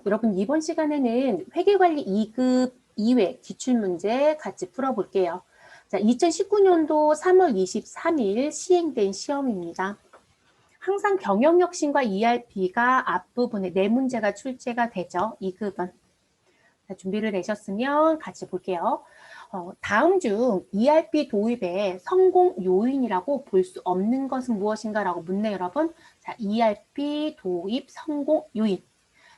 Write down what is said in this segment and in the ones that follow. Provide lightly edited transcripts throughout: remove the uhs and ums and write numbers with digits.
여러분 이번 시간에는 회계관리 2급 2회 기출문제 같이 풀어볼게요. 자, 2019년도 3월 23일 시행된 시험입니다. 항상 경영혁신과 ERP가 앞부분에 4문제가 출제가 되죠. 2급은. 자, 준비를 되셨으면 같이 볼게요. 다음 중 ERP 도입의 성공 요인이라고 볼 수 없는 것은 무엇인가 라고 묻네요, 여러분. 자, ERP 도입 성공 요인.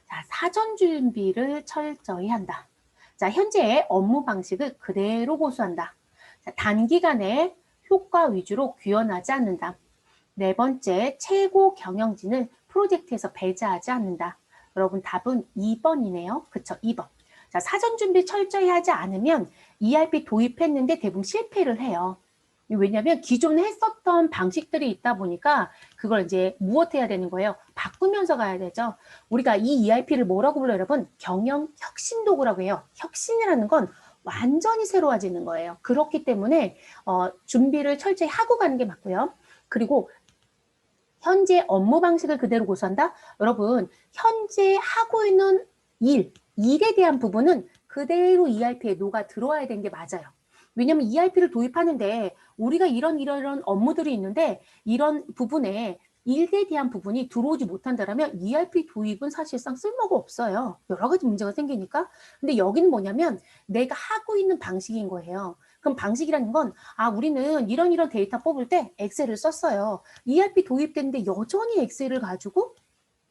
자, 사전 준비를 철저히 한다. 자, 현재의 업무 방식을 그대로 고수한다. 자, 단기간에 효과 위주로 구현하지 않는다. 네 번째, 최고 경영진을 프로젝트에서 배제하지 않는다. 여러분 답은 2번이네요. 그쵸? 2번. 자, 사전 준비 철저히 하지 않으면 ERP 도입했는데 대부분 실패를 해요. 왜냐하면 기존에 했었던 방식들이 있다 보니까 그걸 이제 무엇해야 되는 거예요? 바꾸면서 가야 되죠. 우리가 이 ERP를 뭐라고 불러요, 여러분? 경영 혁신 도구라고 해요. 혁신이라는 건 완전히 새로워지는 거예요. 그렇기 때문에 준비를 철저히 하고 가는 게 맞고요. 그리고 현재 업무 방식을 그대로 고수한다? 여러분, 현재 하고 있는 일에 대한 부분은 그대로 ERP에 녹아 들어와야 되는 게 맞아요. 왜냐면 ERP를 도입하는데 우리가 이런 업무들이 있는데 이런 부분에 일에 대한 부분이 들어오지 못한다면 ERP 도입은 사실상 쓸모가 없어요. 여러 가지 문제가 생기니까. 근데 여기는 뭐냐면 내가 하고 있는 방식인 거예요. 그럼 방식이라는 건 우리는 이런 데이터 뽑을 때 엑셀을 썼어요. ERP 도입됐는데 여전히 엑셀을 가지고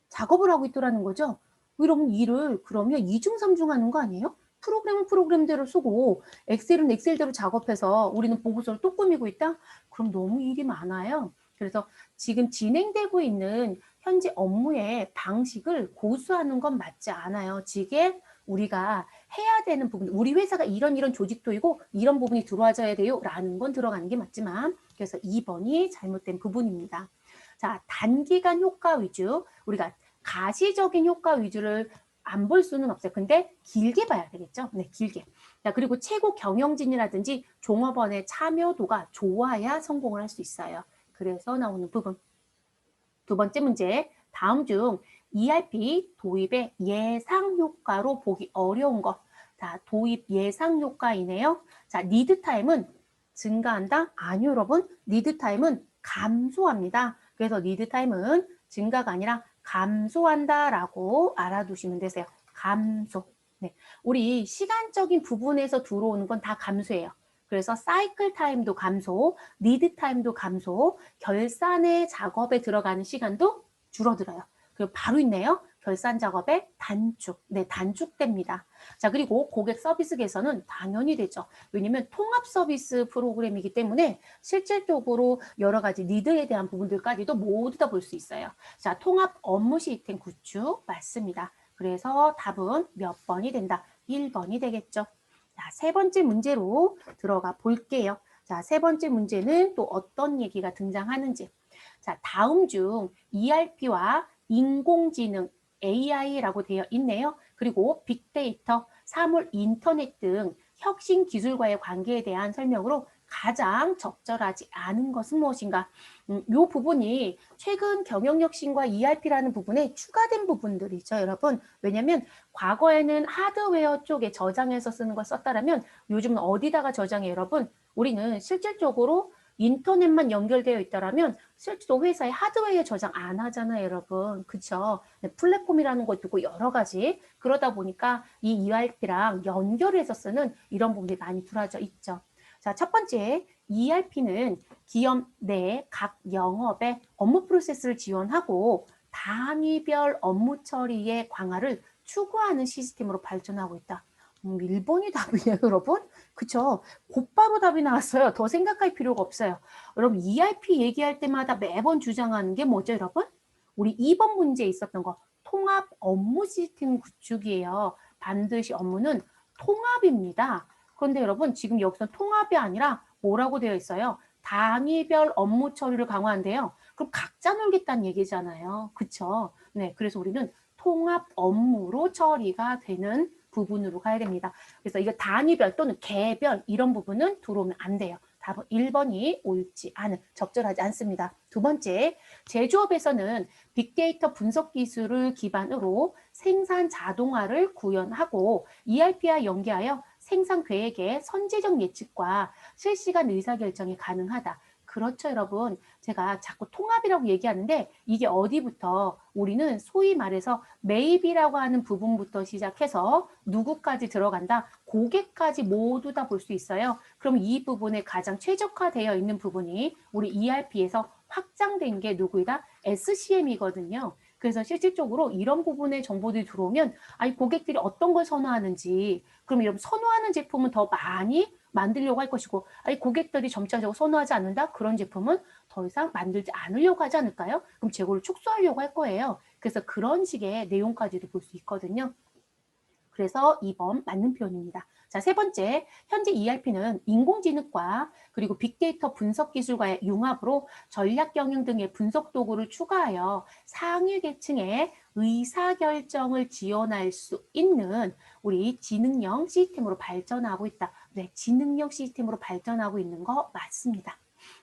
작업을 하고 있더라는 거죠. 이러면 일을 그러면 이중삼중 하는 거 아니에요? 프로그램은 프로그램대로 쓰고 엑셀은 엑셀대로 작업해서 우리는 보고서를 또 꾸미고 있다? 그럼 너무 일이 많아요. 그래서 지금 진행되고 있는 현재 업무의 방식을 고수하는 건 맞지 않아요. 지게 우리가 해야 되는 부분, 우리 회사가 이런 조직도이고 이런 부분이 들어와줘야 돼요 라는 건 들어가는 게 맞지만 그래서 2번이 잘못된 부분입니다. 자, 단기간 효과 위주, 우리가 가시적인 효과 위주를 안 볼 수는 없어요. 근데 길게 봐야 되겠죠. 네, 길게. 자, 그리고 최고 경영진이라든지 종업원의 참여도가 좋아야 성공을 할 수 있어요. 그래서 나오는 부분. 두 번째 문제, 다음 중 ERP 도입의 예상 효과로 보기 어려운 것. 자, 도입 예상 효과이네요. 자, 리드 타임은 증가한다? 아니요, 여러분. 리드 타임은 감소합니다. 그래서 리드 타임은 증가가 아니라 감소한다라고 알아두시면 되세요. 감소. 네. 우리 시간적인 부분에서 들어오는 건 다 감소해요. 그래서 사이클 타임도 감소, 리드 타임도 감소, 결산의 작업에 들어가는 시간도 줄어들어요. 그리고 바로 있네요. 결산 작업의 단축. 네, 단축됩니다. 자, 그리고 고객 서비스 개선은 당연히 되죠. 왜냐면 통합 서비스 프로그램이기 때문에 실질적으로 여러 가지 리드에 대한 부분들까지도 모두 다 볼 수 있어요. 자, 통합 업무 시스템 구축 맞습니다. 그래서 답은 몇 번이 된다? 1번이 되겠죠. 자, 세 번째 문제로 들어가 볼게요. 자, 세 번째 문제는 또 어떤 얘기가 등장하는지. 자, 다음 중 ERP와 인공지능 AI라고 되어 있네요. 그리고 빅데이터, 사물 인터넷 등 혁신 기술과의 관계에 대한 설명으로 가장 적절하지 않은 것은 무엇인가? 이 부분이 최근 경영혁신과 ERP라는 부분에 추가된 부분들이죠, 여러분. 왜냐하면 과거에는 하드웨어 쪽에 저장해서 쓰는 걸 썼다라면 요즘은 어디다가 저장해 여러분? 우리는 실질적으로 인터넷만 연결되어 있다라면 실제로 회사의 하드웨어에 저장 안 하잖아요, 여러분. 그쵸? 네, 플랫폼이라는 것도 있고 여러 가지. 그러다 보니까 이 ERP랑 연결해서 쓰는 이런 부분이 많이 들어져 있죠. 자, 첫 번째, ERP는 기업 내 각 영업의 업무 프로세스를 지원하고 단위별 업무 처리의 강화를 추구하는 시스템으로 발전하고 있다. 1번이 답이에요, 여러분. 그쵸? 곧바로 답이 나왔어요. 더 생각할 필요가 없어요. 여러분, ERP 얘기할 때마다 매번 주장하는 게 뭐죠, 여러분? 우리 2번 문제에 있었던 거. 통합 업무 시스템 구축이에요. 반드시 업무는 통합입니다. 그런데 여러분, 지금 여기서 통합이 아니라 뭐라고 되어 있어요? 단위별 업무 처리를 강화한대요. 그럼 각자 놀겠다는 얘기잖아요. 그쵸? 네, 그래서 우리는 통합 업무로 처리가 되는 부분으로 가야 됩니다. 그래서 이거 단위별 또는 개별 이런 부분은 들어오면 안 돼요. 답은 1번이 옳지 않은, 적절하지 않습니다. 두 번째, 제조업에서는 빅데이터 분석 기술을 기반으로 생산 자동화를 구현하고 ERP와 연계하여 생산 계획의 선제적 예측과 실시간 의사결정이 가능하다. 그렇죠, 여러분. 제가 자꾸 통합이라고 얘기하는데 이게 어디부터 우리는 소위 말해서 매입이라고 하는 부분부터 시작해서 누구까지 들어간다, 고객까지 모두 다 볼 수 있어요. 그럼 이 부분에 가장 최적화되어 있는 부분이 우리 ERP에서 확장된 게 누구이다? SCM이거든요. 그래서 실질적으로 이런 부분에 정보들이 들어오면 아니 고객들이 어떤 걸 선호하는지, 그럼 여러분 선호하는 제품은 더 많이 만들려고 할 것이고, 아니 고객들이 점차적으로 선호하지 않는다? 그런 제품은 더 이상 만들지 않으려고 하지 않을까요? 그럼 재고를 축소하려고 할 거예요. 그래서 그런 식의 내용까지도 볼 수 있거든요. 그래서 2번 맞는 표현입니다. 자, 세 번째, 현재 ERP는 인공지능과 그리고 빅데이터 분석 기술과의 융합으로 전략 경영 등의 분석 도구를 추가하여 상위 계층의 의사결정을 지원할 수 있는 우리 지능형 시스템으로 발전하고 있다. 네, 지능형 시스템으로 발전하고 있는 거 맞습니다.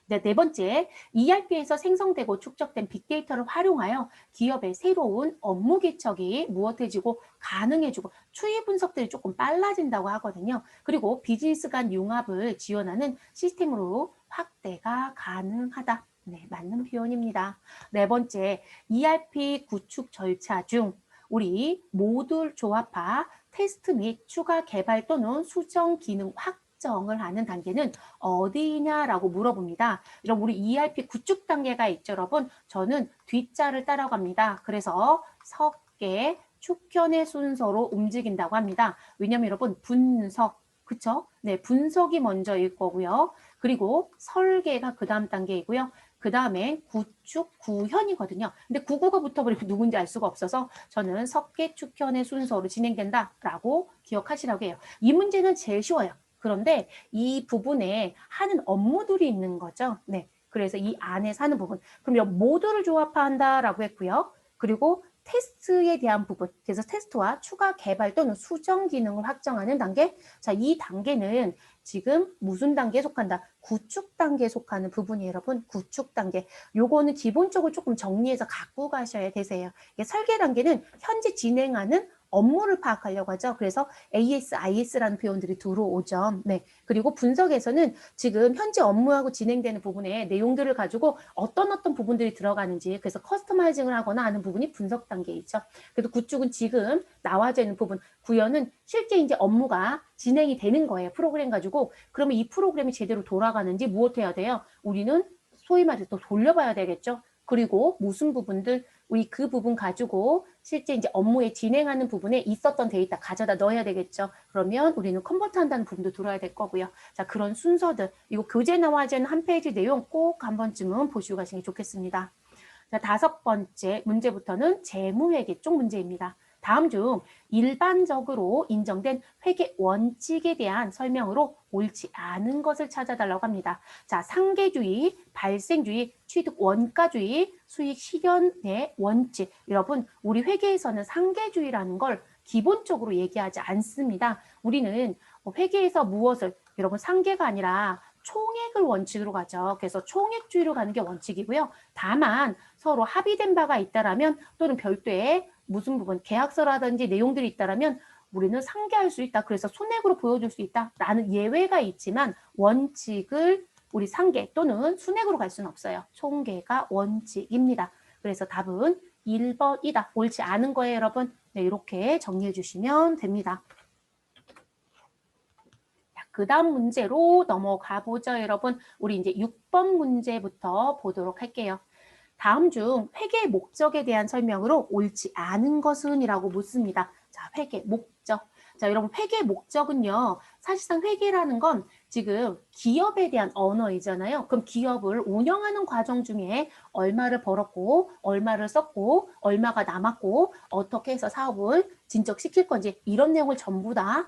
네 번째, ERP에서 생성되고 축적된 빅데이터를 활용하여 기업의 새로운 업무 개척이 무엇해지고 가능해지고 추이 분석들이 조금 빨라진다고 하거든요. 그리고 비즈니스 간 융합을 지원하는 시스템으로 확대가 가능하다. 네, 맞는 표현입니다. 네 번째, ERP 구축 절차 중 우리 모듈 조합화, 테스트 및 추가 개발 또는 수정 기능 확정을 하는 단계는 어디냐라고 물어봅니다. 여러분 우리 ERP 구축 단계가 있죠, 여러분. 저는 뒷자를 따라갑니다. 그래서 설계, 축현의 순서로 움직인다고 합니다. 왜냐면 여러분 분석, 그쵸? 네, 분석이 먼저일 거고요. 그리고 설계가 그 다음 단계이고요. 그 다음에 구축, 구현이거든요. 근데 구구가 붙어버리면 누군지 알 수가 없어서 저는 석계, 축현의 순서로 진행된다라고 기억하시라고 해요. 이 문제는 제일 쉬워요. 그런데 이 부분에 하는 업무들이 있는 거죠. 네. 그래서 이 안에 사는 부분. 그럼 모두를 조합한다라고 했고요. 그리고 테스트에 대한 부분. 그래서 테스트와 추가 개발 또는 수정 기능을 확정하는 단계. 자, 이 단계는 지금 무슨 단계에 속한다? 구축 단계에 속하는 부분이에요, 여러분. 구축 단계. 요거는 기본적으로 조금 정리해서 갖고 가셔야 되세요. 설계 단계는 현재 진행하는 업무를 파악하려고 하죠. 그래서 AS, IS라는 표현들이 들어오죠. 네. 그리고 분석에서는 지금 현재 업무하고 진행되는 부분의 내용들을 가지고 어떤 부분들이 들어가는지, 그래서 커스터마이징을 하거나 하는 부분이 분석 단계이죠. 그래서 구축은 지금 나와져 있는 부분, 구현은 실제 이제 업무가 진행이 되는 거예요. 프로그램 가지고. 그러면 이 프로그램이 제대로 돌아가는지 무엇 해야 돼요? 우리는 소위 말해서 또 돌려봐야 되겠죠. 그리고 무슨 부분들, 우리 그 부분 가지고 실제 이제 업무에 진행하는 부분에 있었던 데이터 가져다 넣어야 되겠죠. 그러면 우리는 컨버트 한다는 부분도 들어야 될 거고요. 자, 그런 순서들, 이거 교재 나와져 있는 한 페이지 내용 꼭 한 번쯤은 보시고 가시는 게 좋겠습니다. 자, 다섯 번째 문제부터는 재무회계 쪽 문제입니다. 다음 중 일반적으로 인정된 회계 원칙에 대한 설명으로 옳지 않은 것을 찾아달라고 합니다. 자, 상계주의, 발생주의, 취득 원가주의, 수익 실현의 원칙. 여러분, 우리 회계에서는 상계주의라는 걸 기본적으로 얘기하지 않습니다. 우리는 회계에서 무엇을, 여러분 상계가 아니라 총액을 원칙으로 가죠. 그래서 총액주의로 가는 게 원칙이고요. 다만 서로 합의된 바가 있다라면 또는 별도의 무슨 부분, 계약서라든지 내용들이 있다라면 우리는 상계할 수 있다. 그래서 손해액으로 보여줄 수 있다라는 예외가 있지만 원칙을 우리 상계 또는 순액으로 갈 수는 없어요. 총계가 원칙입니다. 그래서 답은 1번이다. 옳지 않은 거예요, 여러분. 네, 이렇게 정리해 주시면 됩니다. 그 다음 문제로 넘어가 보죠, 여러분. 우리 이제 6번 문제부터 보도록 할게요. 다음 중 회계의 목적에 대한 설명으로 옳지 않은 것은 이라고 묻습니다. 자, 회계 목적. 자, 여러분 회계의 목적은요. 사실상 회계라는 건 지금 기업에 대한 언어이잖아요. 그럼 기업을 운영하는 과정 중에 얼마를 벌었고 얼마를 썼고 얼마가 남았고 어떻게 해서 사업을 진척시킬 건지 이런 내용을 전부 다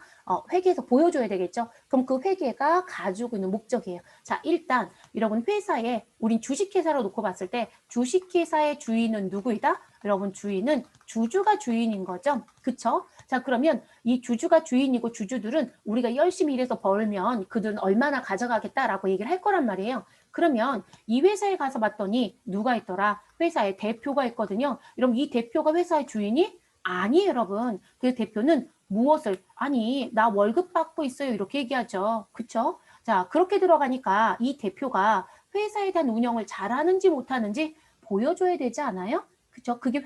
회계에서 보여줘야 되겠죠. 그럼 그 회계가 가지고 있는 목적이에요. 자, 일단 여러분 회사에 우린 주식회사로 놓고 봤을 때 주식회사의 주인은 누구이다? 여러분 주인은 주주가 주인인 거죠. 그쵸? 자, 그러면 이 주주가 주인이고 주주들은 우리가 열심히 일해서 벌면 그들은 얼마나 가져가겠다라고 얘기를 할 거란 말이에요. 그러면 이 회사에 가서 봤더니 누가 있더라? 회사의 대표가 있거든요. 여러분 이 대표가 회사의 주인이? 아니에요, 여러분. 그 대표는 무엇을? 아니, 나 월급 받고 있어요. 이렇게 얘기하죠. 그쵸? 자, 그렇게 들어가니까 이 대표가 회사에 대한 운영을 잘하는지 못하는지 보여줘야 되지 않아요? 그쵸? 그게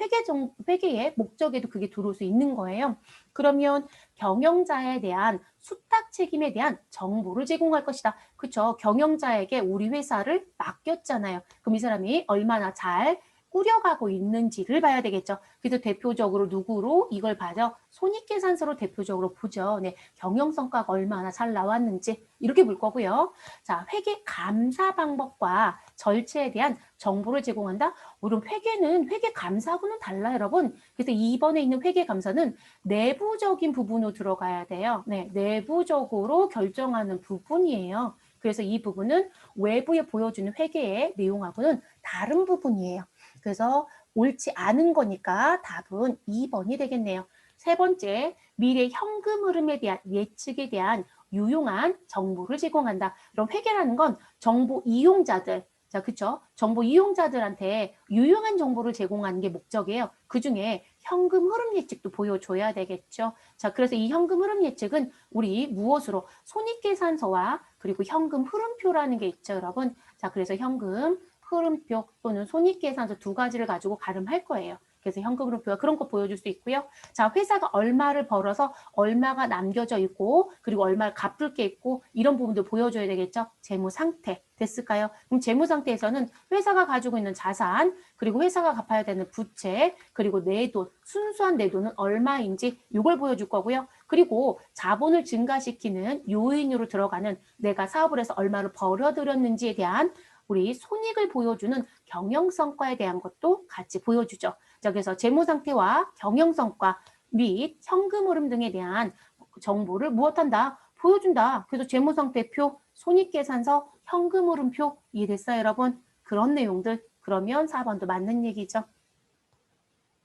회계의 목적에도 그게 들어올 수 있는 거예요. 그러면 경영자에 대한 수탁 책임에 대한 정보를 제공할 것이다. 그쵸? 경영자에게 우리 회사를 맡겼잖아요. 그럼 이 사람이 얼마나 잘 꾸려가고 있는지를 봐야 되겠죠. 그래서 대표적으로 누구로 이걸 봐죠. 손익계산서로 대표적으로 보죠. 네, 경영성과가 얼마나 잘 나왔는지 이렇게 볼 거고요. 자, 회계 감사 방법과 절차에 대한 정보를 제공한다. 물론 회계는 회계 감사하고는 달라요, 여러분. 그래서 이번에 있는 회계 감사는 내부적인 부분으로 들어가야 돼요. 네, 내부적으로 결정하는 부분이에요. 그래서 이 부분은 외부에 보여주는 회계의 내용하고는 다른 부분이에요. 그래서 옳지 않은 거니까 답은 2번이 되겠네요. 세 번째, 미래 현금 흐름에 대한 예측에 대한 유용한 정보를 제공한다. 그럼 회계라는 건 정보 이용자들, 자, 그쵸? 정보 이용자들한테 유용한 정보를 제공하는 게 목적이에요. 그 중에 현금 흐름 예측도 보여줘야 되겠죠. 자, 그래서 이 현금 흐름 예측은 우리 무엇으로? 손익계산서와 그리고 현금 흐름표라는 게 있죠, 여러분. 자, 그래서 현금 흐름표 또는 손익계산서 두 가지를 가지고 가름할 거예요. 그래서 현금 흐름표가 그런 거 보여줄 수 있고요. 자, 회사가 얼마를 벌어서 얼마가 남겨져 있고 그리고 얼마를 갚을 게 있고 이런 부분도 보여줘야 되겠죠. 재무 상태 됐을까요? 그럼 재무 상태에서는 회사가 가지고 있는 자산 그리고 회사가 갚아야 되는 부채 그리고 내돈 순수한 내돈은 얼마인지 이걸 보여줄 거고요. 그리고 자본을 증가시키는 요인으로 들어가는 내가 사업을 해서 얼마를 벌어들였는지에 대한 우리 손익을 보여주는 경영성과에 대한 것도 같이 보여주죠. 자, 그래서 재무상태와 경영성과 및 현금 흐름 등에 대한 정보를 무엇한다? 보여준다. 그래서 재무상태표, 손익계산서, 현금 흐름표 이해됐어요, 여러분? 그런 내용들. 그러면 4번도 맞는 얘기죠.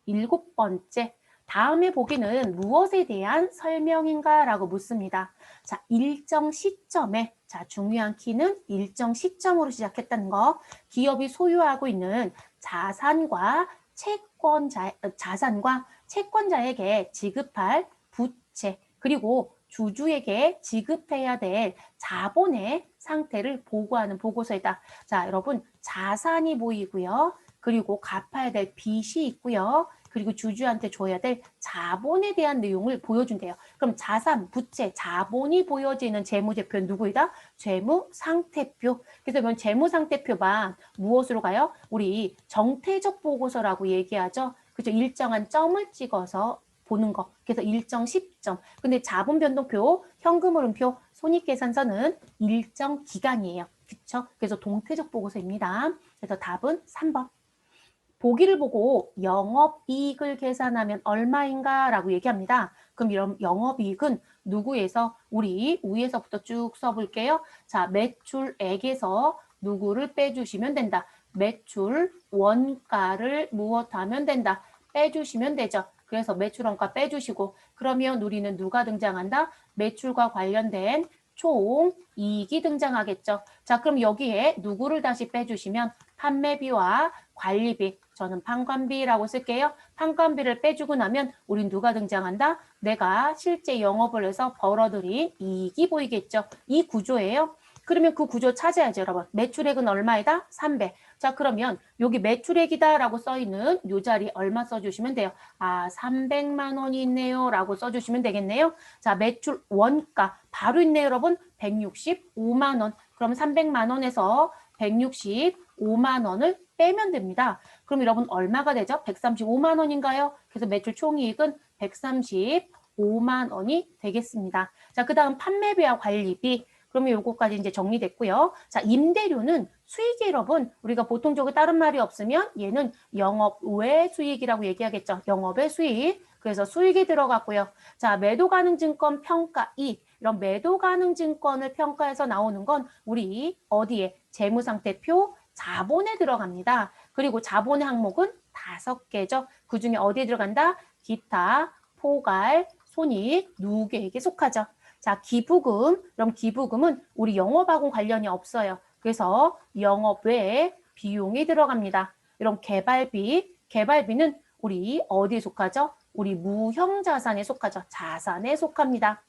7번째. 다음에 보기는 무엇에 대한 설명인가? 라고 묻습니다. 자, 일정 시점에, 자, 중요한 키는 일정 시점으로 시작했다는 거. 기업이 소유하고 있는 자산과 채권자에게 지급할 부채, 그리고 주주에게 지급해야 될 자본의 상태를 보고하는 보고서이다. 자, 여러분, 자산이 보이고요. 그리고 갚아야 될 빚이 있고요. 그리고 주주한테 줘야 될 자본에 대한 내용을 보여준대요. 그럼 자산, 부채, 자본이 보여지는 재무제표는 누구이다? 재무상태표. 그래서 이건 재무상태표만 무엇으로 가요? 우리 정태적 보고서라고 얘기하죠. 그죠? 일정한 점을 찍어서 보는 거. 그래서 일정 시점. 근데 자본변동표, 현금흐름표, 손익계산서는 일정 기간이에요. 그쵸? 그래서 동태적 보고서입니다. 그래서 답은 3번. 보기를 보고 영업이익을 계산하면 얼마인가 라고 얘기합니다. 그럼 이런 영업이익은 누구에서 우리 위에서부터 쭉 써볼게요. 자, 매출액에서 누구를 빼주시면 된다. 매출 원가를 무엇하면 된다. 빼주시면 되죠. 그래서 매출 원가 빼주시고 그러면 우리는 누가 등장한다? 매출과 관련된 총 이익이 등장하겠죠. 자, 그럼 여기에 누구를 다시 빼주시면 판매비와 관리비, 저는 판관비라고 쓸게요. 판관비를 빼주고 나면 우린 누가 등장한다? 내가 실제 영업을 해서 벌어들인 이익이 보이겠죠. 이 구조예요. 그러면 그 구조 찾아야죠, 여러분. 매출액은 얼마이다? 300. 자, 그러면 여기 매출액이다라고 써있는 이 자리 얼마 써주시면 돼요? 아, 300만 원이 있네요. 라고 써주시면 되겠네요. 자, 매출 원가 바로 있네요, 여러분. 165만 원. 그럼 300만 원에서 165만 원을 빼면 됩니다. 그럼 여러분 얼마가 되죠? 135만 원인가요? 그래서 매출 총이익은 135만 원이 되겠습니다. 자, 그 다음 판매비와 관리비. 그러면 요거까지 이제 정리됐고요. 자, 임대료는 수익이 여러분, 우리가 보통적으로 다른 말이 없으면 얘는 영업 외 수익이라고 얘기하겠죠. 영업의 수익. 그래서 수익이 들어갔고요. 자, 매도 가능 증권 평가 2. 이런 매도 가능 증권을 평가해서 나오는 건 우리 어디에? 재무상태표 자본에 들어갑니다. 그리고 자본의 항목은 5개죠. 그중에 어디에 들어간다? 기타, 포괄, 손익, 누계액에 속하죠. 자, 기부금. 그럼 기부금은 우리 영업하고 관련이 없어요. 그래서 영업 외에 비용이 들어갑니다. 이런 개발비는 우리 어디에 속하죠? 우리 무형자산에 속하죠. 자산에 속합니다.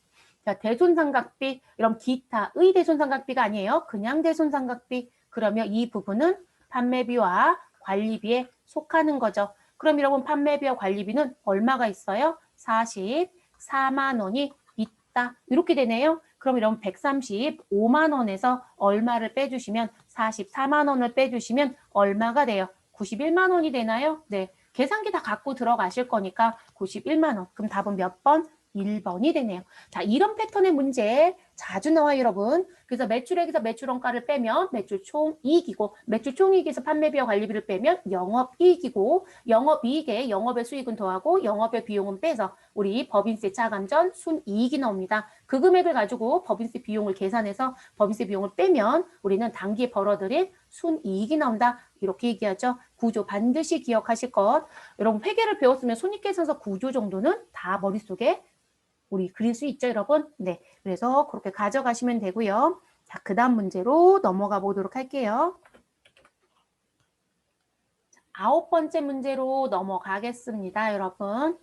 자, 대손상각비, 이런 기타의 대손상각비가 아니에요. 그냥 대손상각비. 그러면 이 부분은 판매비와 관리비에 속하는 거죠. 그럼 여러분 판매비와 관리비는 얼마가 있어요? 44만 원이 있다. 이렇게 되네요. 그럼 이런 135만 원에서 얼마를 빼주시면 44만 원을 빼주시면 얼마가 돼요? 91만 원이 되나요? 네. 계산기 다 갖고 들어가실 거니까 91만 원. 그럼 답은 몇 번? 1번이 되네요. 자, 이런 패턴의 문제 자주 나와요, 여러분. 그래서 매출액에서 매출원가를 빼면 매출 총이익이고, 매출 총이익에서 판매비와 관리비를 빼면 영업이익이고, 영업이익에 영업의 수익은 더하고 영업의 비용은 빼서 우리 법인세 차감전 순이익이 나옵니다. 그 금액을 가지고 법인세 비용을 계산해서 법인세 비용을 빼면 우리는 단기에 벌어들인 순이익이 나온다. 이렇게 얘기하죠. 구조 반드시 기억하실 것. 여러분 회계를 배웠으면 손익계산서 구조 정도는 다 머릿속에 우리 그릴 수 있죠, 여러분? 네. 그래서 그렇게 가져가시면 되고요. 자, 그 다음 문제로 넘어가 보도록 할게요. 9번째 문제로 넘어가겠습니다, 여러분.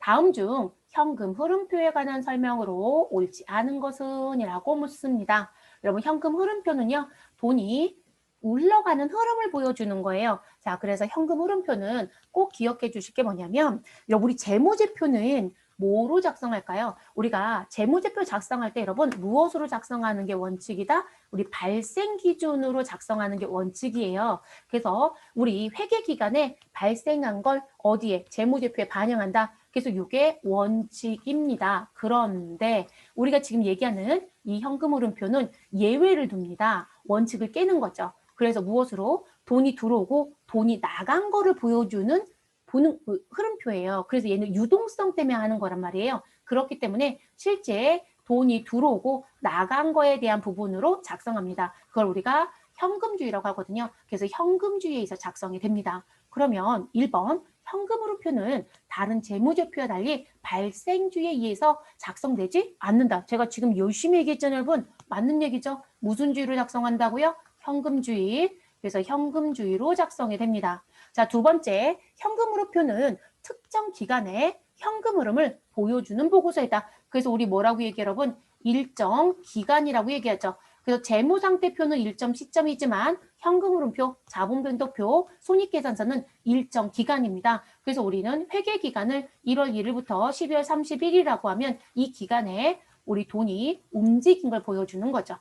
다음 중 현금 흐름표에 관한 설명으로 옳지 않은 것은? 이라고 묻습니다. 여러분, 현금 흐름표는요, 돈이 흘러가는 흐름을 보여주는 거예요. 자, 그래서 현금 흐름표는 꼭 기억해 주실 게 뭐냐면, 우리 재무제표는 뭐로 작성할까요? 우리가 재무제표 작성할 때 여러분 무엇으로 작성하는 게 원칙이다? 우리 발생 기준으로 작성하는 게 원칙이에요. 그래서 우리 회계 기간에 발생한 걸 어디에? 재무제표에 반영한다. 그래서 이게 원칙입니다. 그런데 우리가 지금 얘기하는 이 현금 흐름표는 예외를 둡니다. 원칙을 깨는 거죠. 그래서 무엇으로? 돈이 들어오고 돈이 나간 거를 보여주는 흐름표예요. 그래서 얘는 유동성 때문에 하는 거란 말이에요. 그렇기 때문에 실제 돈이 들어오고 나간 거에 대한 부분으로 작성합니다. 그걸 우리가 현금주의라고 하거든요. 그래서 현금주의에서 작성이 됩니다. 그러면 1번 현금 흐름표는 다른 재무제표와 달리 발생주의에 의해서 작성되지 않는다. 제가 지금 열심히 얘기했잖아요, 여러분. 맞는 얘기죠? 무슨 주의로 작성한다고요? 현금주의. 그래서 현금주의로 작성이 됩니다. 자, 두 번째, 현금 흐름표는 특정 기간에 현금 흐름을 보여주는 보고서이다. 그래서 우리 뭐라고 얘기해요, 여러분? 일정 기간이라고 얘기하죠. 그래서 재무상태표는 일정 시점이지만 현금 흐름표, 자본변동표, 손익계산서는 일정 기간입니다. 그래서 우리는 회계기간을 1월 1일부터 12월 31일이라고 하면 이 기간에 우리 돈이 움직인 걸 보여주는 거죠.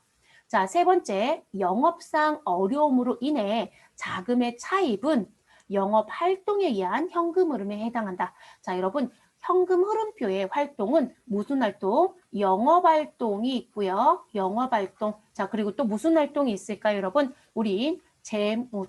자, 세 번째, 영업상 어려움으로 인해 자금의 차입은 영업 활동에 의한 현금 흐름에 해당한다. 자, 여러분, 현금 흐름표의 활동은 무슨 활동? 영업 활동이 있고요. 영업 활동. 자, 그리고 또 무슨 활동이 있을까요, 여러분? 우리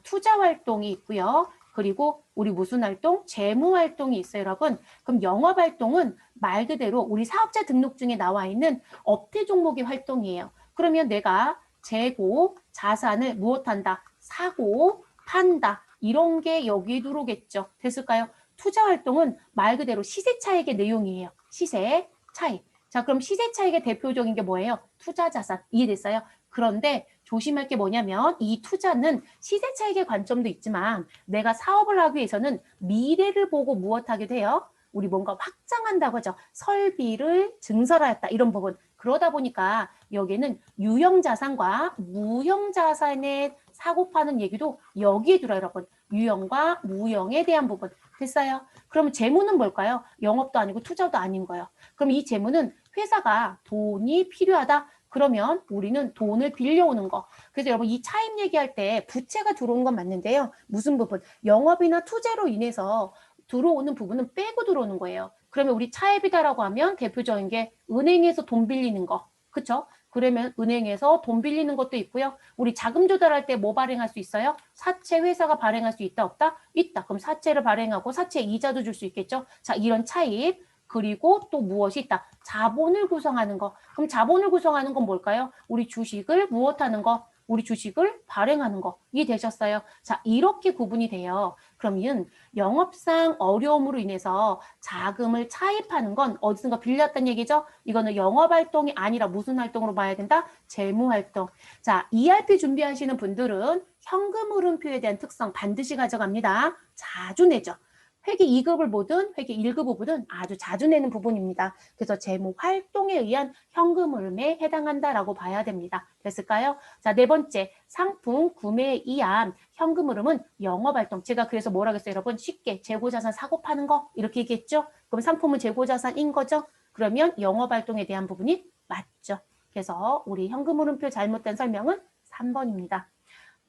투자 활동이 있고요. 그리고 우리 무슨 활동? 재무 활동이 있어요, 여러분. 그럼 영업 활동은 말 그대로 우리 사업자 등록증에 나와 있는 업태 종목의 활동이에요. 그러면 내가 재고, 자산을 무엇한다? 사고, 판다. 이런 게 여기에 들어오겠죠. 됐을까요? 투자 활동은 말 그대로 시세 차익의 내용이에요. 시세 차익. 자, 그럼 시세 차익의 대표적인 게 뭐예요? 투자 자산. 이해됐어요? 그런데 조심할 게 뭐냐면 이 투자는 시세 차익의 관점도 있지만 내가 사업을 하기 위해서는 미래를 보고 무엇하게 돼요? 우리 뭔가 확장한다고 하죠. 설비를 증설하였다. 이런 부분. 그러다 보니까 여기에는 유형자산과 무형자산의 사고 파는 얘기도 여기에 들어요, 여러분. 유형과 무형에 대한 부분. 됐어요? 그러면 재무는 뭘까요? 영업도 아니고 투자도 아닌 거예요. 그럼 이 재무는 회사가 돈이 필요하다. 그러면 우리는 돈을 빌려오는 거. 그래서 여러분 이 차입 얘기할 때 부채가 들어오는 건 맞는데요. 무슨 부분? 영업이나 투자로 인해서 들어오는 부분은 빼고 들어오는 거예요. 그러면 우리 차입이다라고 하면 대표적인 게 은행에서 돈 빌리는 거. 그쵸? 그러면 은행에서 돈 빌리는 것도 있고요. 우리 자금 조달할 때 뭐 발행할 수 있어요? 사채 회사가 발행할 수 있다 없다? 있다. 그럼 사채를 발행하고 사채 이자도 줄 수 있겠죠? 자, 이런 차입. 그리고 또 무엇이 있다? 자본을 구성하는 거. 그럼 자본을 구성하는 건 뭘까요? 우리 주식을 무엇하는 거? 우리 주식을 발행하는 거. 이해되셨어요? 자, 이렇게 구분이 돼요. 그러면 영업상 어려움으로 인해서 자금을 차입하는 건 어디선가 빌렸다는 얘기죠? 이거는 영업활동이 아니라 무슨 활동으로 봐야 된다? 재무활동. 자, ERP 준비하시는 분들은 현금 흐름표에 대한 특성 반드시 가져갑니다. 자주 내죠. 회계 2급을 보든 회계 1급을 보든 아주 자주 내는 부분입니다. 그래서 재무 활동에 의한 현금 흐름에 해당한다라고 봐야 됩니다. 됐을까요? 자, 네 번째, 상품 구매에 의한 현금 흐름은 영업 활동. 제가 그래서 뭐라고 했어요, 여러분? 쉽게 재고자산 사고 파는 거 이렇게 얘기했죠? 그럼 상품은 재고자산인 거죠? 그러면 영업 활동에 대한 부분이 맞죠. 그래서 우리 현금 흐름표 잘못된 설명은 3번입니다.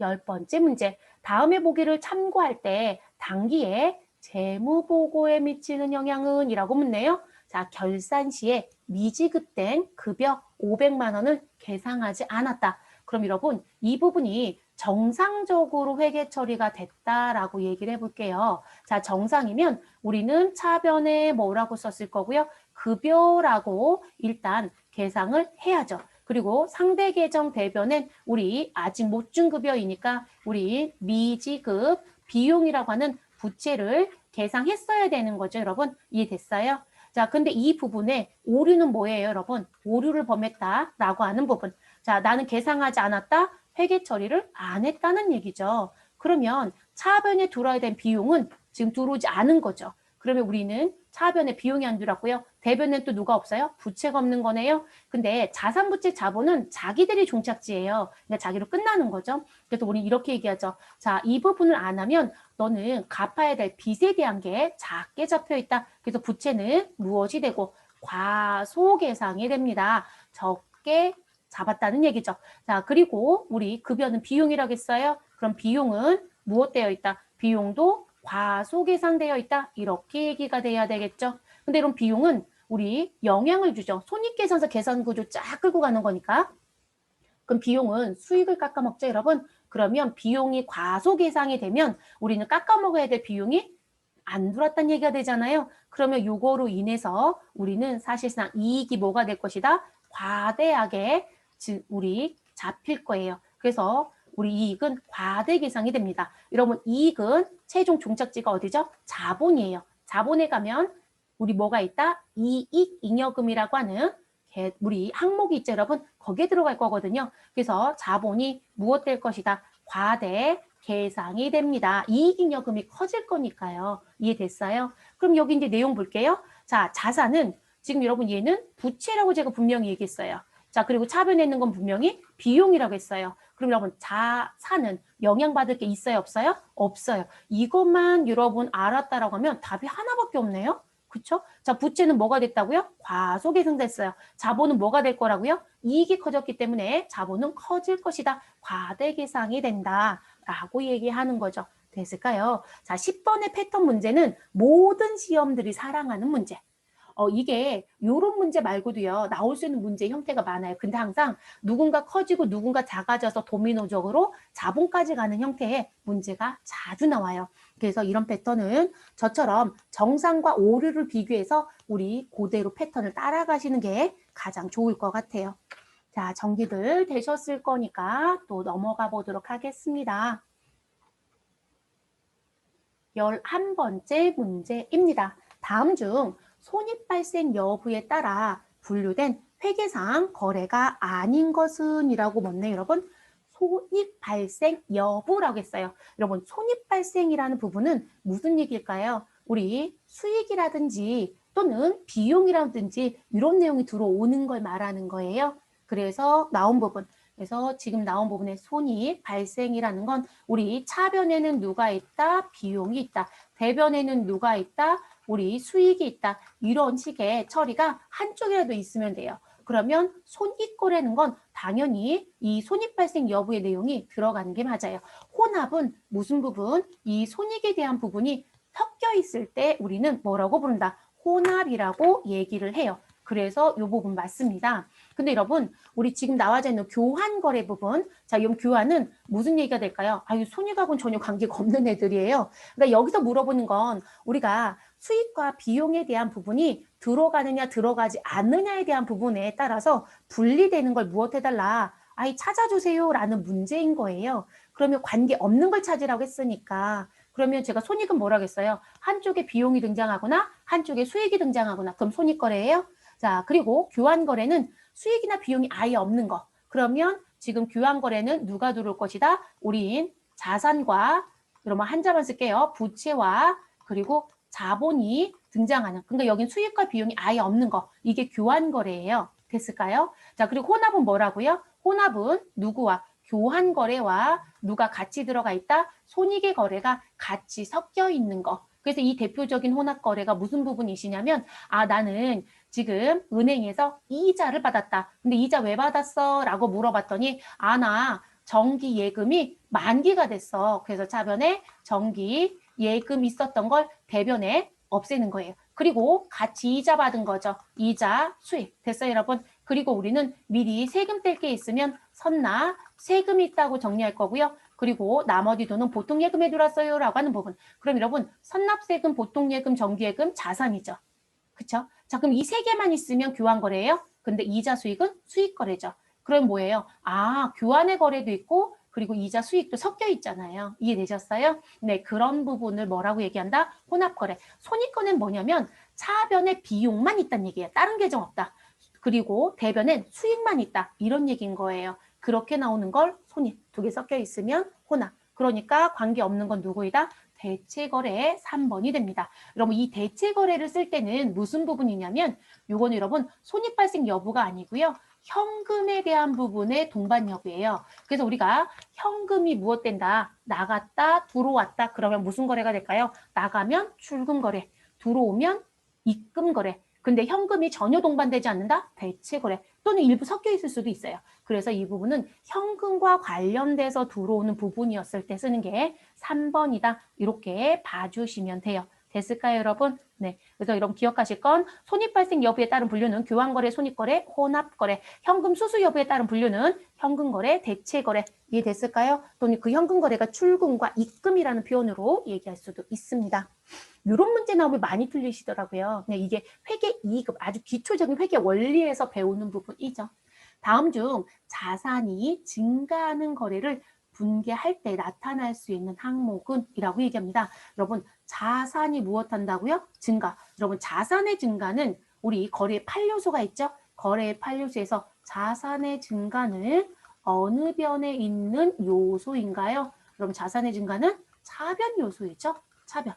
10번째 문제. 다음의 보기를 참고할 때 단기에 재무보고에 미치는 영향은? 이라고 묻네요. 자, 결산 시에 미지급된 급여 500만 원을 계상하지 않았다. 그럼 여러분, 이 부분이 정상적으로 회계 처리가 됐다라고 얘기를 해볼게요. 자, 정상이면 우리는 차변에 뭐라고 썼을 거고요. 급여라고 일단 계상을 해야죠. 그리고 상대 계정 대변엔 우리 아직 못 준 급여이니까 우리 미지급 비용이라고 하는 부채를 계상했어야 되는 거죠, 여러분. 이해됐어요? 자, 근데 이 부분에 오류는 뭐예요, 여러분? 오류를 범했다라고 하는 부분. 자, 나는 계상하지 않았다, 회계 처리를 안 했다는 얘기죠. 그러면 차변에 들어야 된 비용은 지금 들어오지 않은 거죠. 그러면 우리는 차변에 비용이 안 들어왔고요. 대변에 또 누가 없어요? 부채가 없는 거네요. 근데 자산부채 자본은 자기들이 종착지예요. 그러니까 자기로 끝나는 거죠. 그래서 우리 이렇게 얘기하죠. 자, 이 부분을 안 하면 너는 갚아야 될 빚에 대한 게 작게 잡혀 있다. 그래서 부채는 무엇이 되고 과소계상이 됩니다. 적게 잡았다는 얘기죠. 자, 그리고 우리 급여는 비용이라고 했어요. 그럼 비용은 무엇 되어 있다? 비용도 과소계상되어 있다. 이렇게 얘기가 돼야 되겠죠. 근데 이런 비용은 우리 영향을 주죠. 손익계산서 계산구조 쫙 끌고 가는 거니까. 그럼 비용은 수익을 깎아먹죠, 여러분. 그러면 비용이 과소계상이 되면 우리는 깎아먹어야 될 비용이 안 들어왔다는 얘기가 되잖아요. 그러면 요거로 인해서 우리는 사실상 이익이 뭐가 될 것이다? 과대하게 우리 잡힐 거예요. 그래서 우리 이익은 과대 계상이 됩니다. 여러분, 이익은 최종 종착지가 어디죠? 자본이에요. 자본에 가면 우리 뭐가 있다? 이익잉여금이라고 하는 우리 항목이 있죠, 여러분. 거기에 들어갈 거거든요. 그래서 자본이 무엇 될 것이다? 과대 계상이 됩니다. 이익잉여금이 커질 거니까요. 이해됐어요? 그럼 여기 이제 내용 볼게요. 자, 자산은 지금 여러분 얘는 부채라고 제가 분명히 얘기했어요. 자, 그리고 차변에 있는 건 분명히 비용이라고 했어요. 그럼 여러분 자산은 영향받을 게 있어요, 없어요? 없어요. 이것만 여러분 알았다라고 하면 답이 하나밖에 없네요. 그쵸? 자, 부채는 뭐가 됐다고요? 과소계상됐어요. 자본은 뭐가 될 거라고요? 이익이 커졌기 때문에 자본은 커질 것이다. 과대계상이 된다. 라고 얘기하는 거죠. 됐을까요? 자, 10번의 패턴 문제는 모든 시험들이 사랑하는 문제. 이게 요런 문제 말고도요. 나올 수 있는 문제 형태가 많아요. 근데 항상 누군가 커지고 누군가 작아져서 도미노적으로 자본까지 가는 형태의 문제가 자주 나와요. 그래서 이런 패턴은 저처럼 정상과 오류를 비교해서 우리 그대로 패턴을 따라가시는 게 가장 좋을 것 같아요. 자, 정리들 되셨을 거니까 또 넘어가 보도록 하겠습니다. 11번째 문제입니다. 다음 중 손익 발생 여부에 따라 분류된 회계상 거래가 아닌 것은? 이라고 묻네요, 여러분. 손익 발생 여부라고 했어요. 여러분, 손익 발생이라는 부분은 무슨 얘기일까요? 우리 수익이라든지 또는 비용이라든지 이런 내용이 들어오는 걸 말하는 거예요. 그래서 나온 부분. 그래서 지금 나온 부분의 손익 발생이라는 건 우리 차변에는 누가 있다? 비용이 있다. 대변에는 누가 있다? 우리 수익이 있다. 이런 식의 처리가 한쪽이라도 있으면 돼요. 그러면 손익거래는 건 당연히 이 손익 발생 여부의 내용이 들어가는 게 맞아요. 혼합은 무슨 부분? 이 손익에 대한 부분이 섞여 있을 때 우리는 뭐라고 부른다? 혼합이라고 얘기를 해요. 그래서 이 부분 맞습니다. 근데 여러분, 우리 지금 나와져 있는 교환 거래 부분, 자, 이 교환은 무슨 얘기가 될까요? 아, 이 손익하고는 전혀 관계가 없는 애들이에요. 그러니까 여기서 물어보는 건 우리가 수익과 비용에 대한 부분이 들어가느냐 들어가지 않느냐에 대한 부분에 따라서 분리되는 걸 무엇 해달라? 아이 찾아주세요라는 문제인 거예요. 그러면 관계 없는 걸 찾으라고 했으니까 그러면 제가 손익은 뭐라겠어요? 한쪽에 비용이 등장하거나 한쪽에 수익이 등장하거나 그럼 손익거래예요? 자, 그리고 교환거래는 수익이나 비용이 아예 없는 거. 그러면 지금 교환거래는 누가 들어올 것이다? 우리인 자산과 그러면 한자만 쓸게요. 부채와 그리고 자본이 등장하는. 그러니까 여긴 수익과 비용이 아예 없는 거. 이게 교환거래예요. 됐을까요? 자, 그리고 혼합은 뭐라고요? 혼합은 누구와? 교환거래와 누가 같이 들어가 있다? 손익의 거래가 같이 섞여 있는 거. 그래서 이 대표적인 혼합거래가 무슨 부분이시냐면 아, 나는 지금 은행에서 이자를 받았다. 근데 이자 왜 받았어? 라고 물어봤더니 아, 나 정기 예금이 만기가 됐어. 그래서 차변에 정기 예금 있었던 걸 대변에 없애는 거예요. 그리고 같이 이자 받은 거죠. 이자, 수익. 됐어요, 여러분? 그리고 우리는 미리 세금 뗄 게 있으면 선나 세금이 있다고 정리할 거고요. 그리고 나머지 돈은 보통 예금에 들어왔어요 라고 하는 부분. 그럼 여러분 선납세금, 보통예금, 정기예금, 자산이죠. 그쵸? 자, 그럼 이 세 개만 있으면 교환거래예요. 근데 이자 수익은 수익거래죠. 그럼 뭐예요? 아, 교환의 거래도 있고 그리고 이자 수익도 섞여 있잖아요. 이해되셨어요? 네, 그런 부분을 뭐라고 얘기한다? 혼합거래. 손익거래는 뭐냐면 차변에 비용만 있다는 얘기예요. 다른 계정 없다. 그리고 대변엔 수익만 있다. 이런 얘기인 거예요. 그렇게 나오는 걸 손익 두 개 섞여 있으면 혼합. 그러니까 관계없는 건 누구이다? 대체거래의 3번이 됩니다. 여러분 이 대체거래를 쓸 때는 무슨 부분이냐면 요거는 여러분 손익 발생 여부가 아니고요. 현금에 대한 부분의 동반 여부예요. 그래서 우리가 현금이 무엇 된다? 나갔다, 들어왔다. 그러면 무슨 거래가 될까요? 나가면 출금 거래, 들어오면 입금 거래. 근데 현금이 전혀 동반되지 않는다? 대체 거래 또는 일부 섞여 있을 수도 있어요. 그래서 이 부분은 현금과 관련돼서 들어오는 부분이었을 때 쓰는 게 3번이다. 이렇게 봐주시면 돼요. 됐을까요, 여러분? 네. 그래서 여러분 기억하실 건 손익 발생 여부에 따른 분류는 교환거래, 손익거래, 혼합거래, 현금 수수 여부에 따른 분류는 현금거래, 대체거래. 이해됐을까요? 또는 그 현금거래가 출금과 입금이라는 표현으로 얘기할 수도 있습니다. 이런 문제 나오면 많이 틀리시더라고요. 네, 이게 회계 2급 아주 기초적인 회계 원리에서 배우는 부분이죠. 다음 중 자산이 증가하는 거래를 분개할 때 나타날 수 있는 항목은 이라고 얘기합니다. 여러분 자산이 무엇 한다고요? 증가. 여러분 자산의 증가는 우리 거래의 8요소가 있죠? 거래의 8요소에서 자산의 증가는 어느 변에 있는 요소인가요? 여러분 자산의 증가는 차변 요소이죠? 차변.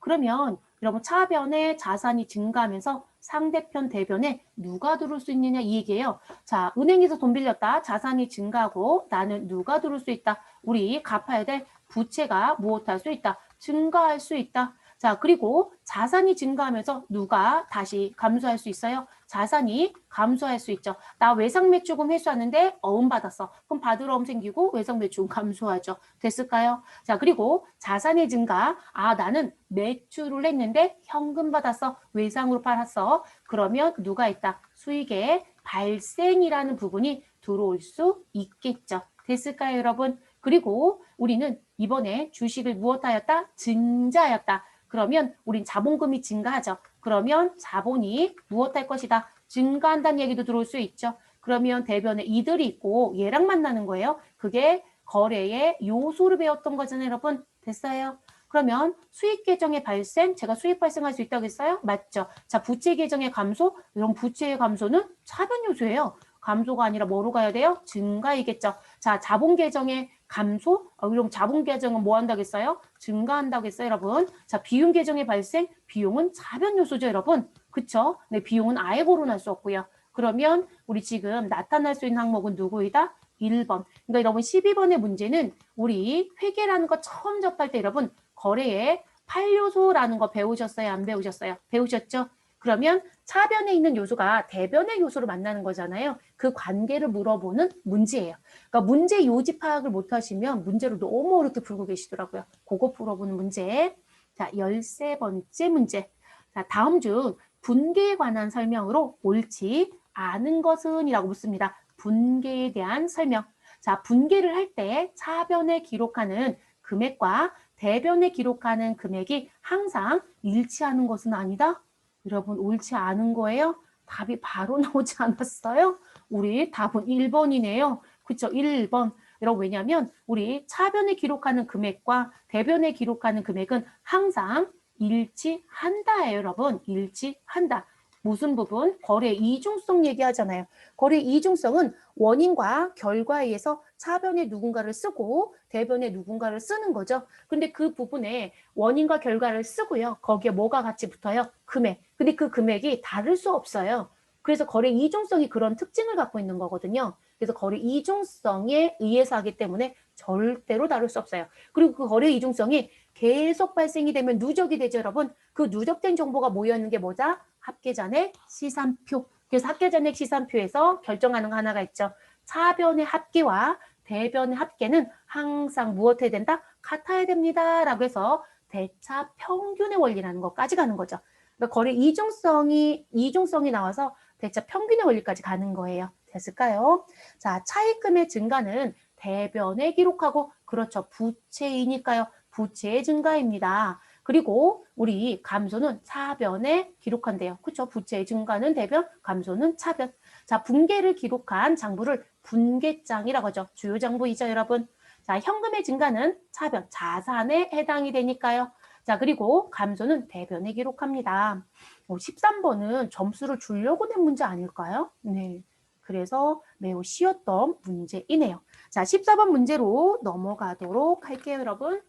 그러면 여러분 차변에 자산이 증가하면서 상대편 대변에 누가 들어올 수 있느냐 이 얘기예요. 자, 은행에서 돈 빌렸다. 자산이 증가하고 나는 누가 들어올 수 있다. 우리 갚아야 될 부채가 무엇할 수 있다. 증가할 수 있다. 자, 그리고 자산이 증가하면서 누가 다시 감소할 수 있어요? 자산이 감소할 수 있죠. 나 외상 매출금 회수하는데 어음 받았어. 그럼 받을 어음 생기고 외상 매출금 감소하죠. 됐을까요? 자, 그리고 자산의 증가. 아, 나는 매출을 했는데 현금 받았어. 외상으로 팔았어. 그러면 누가 있다? 수익의 발생이라는 부분이 들어올 수 있겠죠. 됐을까요, 여러분? 그리고 우리는 이번에 주식을 무엇하였다? 증자하였다. 그러면 우린 자본금이 증가하죠. 그러면 자본이 무엇할 것이다? 증가한다는 얘기도 들어올 수 있죠. 그러면 대변에 이들이 있고 얘랑 만나는 거예요. 그게 거래의 요소를 배웠던 거잖아요, 여러분. 됐어요? 그러면 수익 계정의 발생, 제가 수익 발생할 수 있다고 했어요? 맞죠? 자, 부채 계정의 감소, 이런 부채의 감소는 차변 요소예요. 감소가 아니라 뭐로 가야 돼요? 증가이겠죠. 자, 자본 계정의 감소, 그럼 자본 계정은 뭐 한다겠어요? 증가한다겠어요, 여러분. 자, 비용 계정의 발생, 비용은 차변 요소죠, 여러분. 그쵸? 네, 비용은 아예 거론할 수 없고요. 그러면 우리 지금 나타날 수 있는 항목은 누구이다? 1번. 그러니까 여러분 12번의 문제는 우리 회계라는 거 처음 접할 때 여러분 거래의 8요소라는 거 배우셨어요? 안 배우셨어요? 배우셨죠? 그러면 차변에 있는 요소가 대변의 요소로 만나는 거잖아요. 그 관계를 물어보는 문제예요. 그러니까 문제 요지 파악을 못하시면 문제를 너무 어렵게 풀고 계시더라고요. 그거 풀어보는 문제. 자, 13번째 문제. 자, 다음 중 분계에 관한 설명으로 옳지 않은 것은 이라고 묻습니다. 분계에 대한 설명. 자, 분계를 할 때 차변에 기록하는 금액과 대변에 기록하는 금액이 항상 일치하는 것은 아니다? 여러분, 옳지 않은 거예요? 답이 바로 나오지 않았어요? 우리 답은 1번이네요. 그쵸? 1번. 여러분, 왜냐하면 우리 차변에 기록하는 금액과 대변에 기록하는 금액은 항상 일치한다예요, 여러분. 일치한다. 무슨 부분? 거래 이중성 얘기하잖아요. 거래 이중성은 원인과 결과에 의해서 차변에 누군가를 쓰고 대변에 누군가를 쓰는 거죠. 근데 그 부분에 원인과 결과를 쓰고요. 거기에 뭐가 같이 붙어요? 금액. 근데 그 금액이 다를 수 없어요. 그래서 거래 이중성이 그런 특징을 갖고 있는 거거든요. 그래서 거래 이중성에 의해서 하기 때문에 절대로 다룰 수 없어요. 그리고 그 거래 이중성이 계속 발생이 되면 누적이 되죠, 여러분. 그 누적된 정보가 모여있는 게 뭐다? 합계잔액 시산표. 그래서 합계잔액 시산표에서 결정하는 거 하나가 있죠. 차변의 합계와 대변의 합계는 항상 무엇해야 된다? 같아야 됩니다. 라고 해서 대차 평균의 원리라는 것까지 가는 거죠. 그러니까 거래 이중성이 나와서 대차 평균의 원리까지 가는 거예요. 됐을까요? 자, 차입금의 증가는 대변에 기록하고, 그렇죠. 부채이니까요. 부채의 증가입니다. 그리고 우리 감소는 차변에 기록한대요. 그렇죠? 부채의 증가는 대변, 감소는 차변. 자, 분계를 기록한 장부를 분계장이라고 하죠. 주요 장부이죠, 여러분. 자, 현금의 증가는 차변, 자산에 해당이 되니까요. 자, 그리고 감소는 대변에 기록합니다. 13번은 점수를 주려고 낸 문제 아닐까요? 네. 그래서 매우 쉬웠던 문제이네요. 자, 14번 문제로 넘어가도록 할게요, 여러분.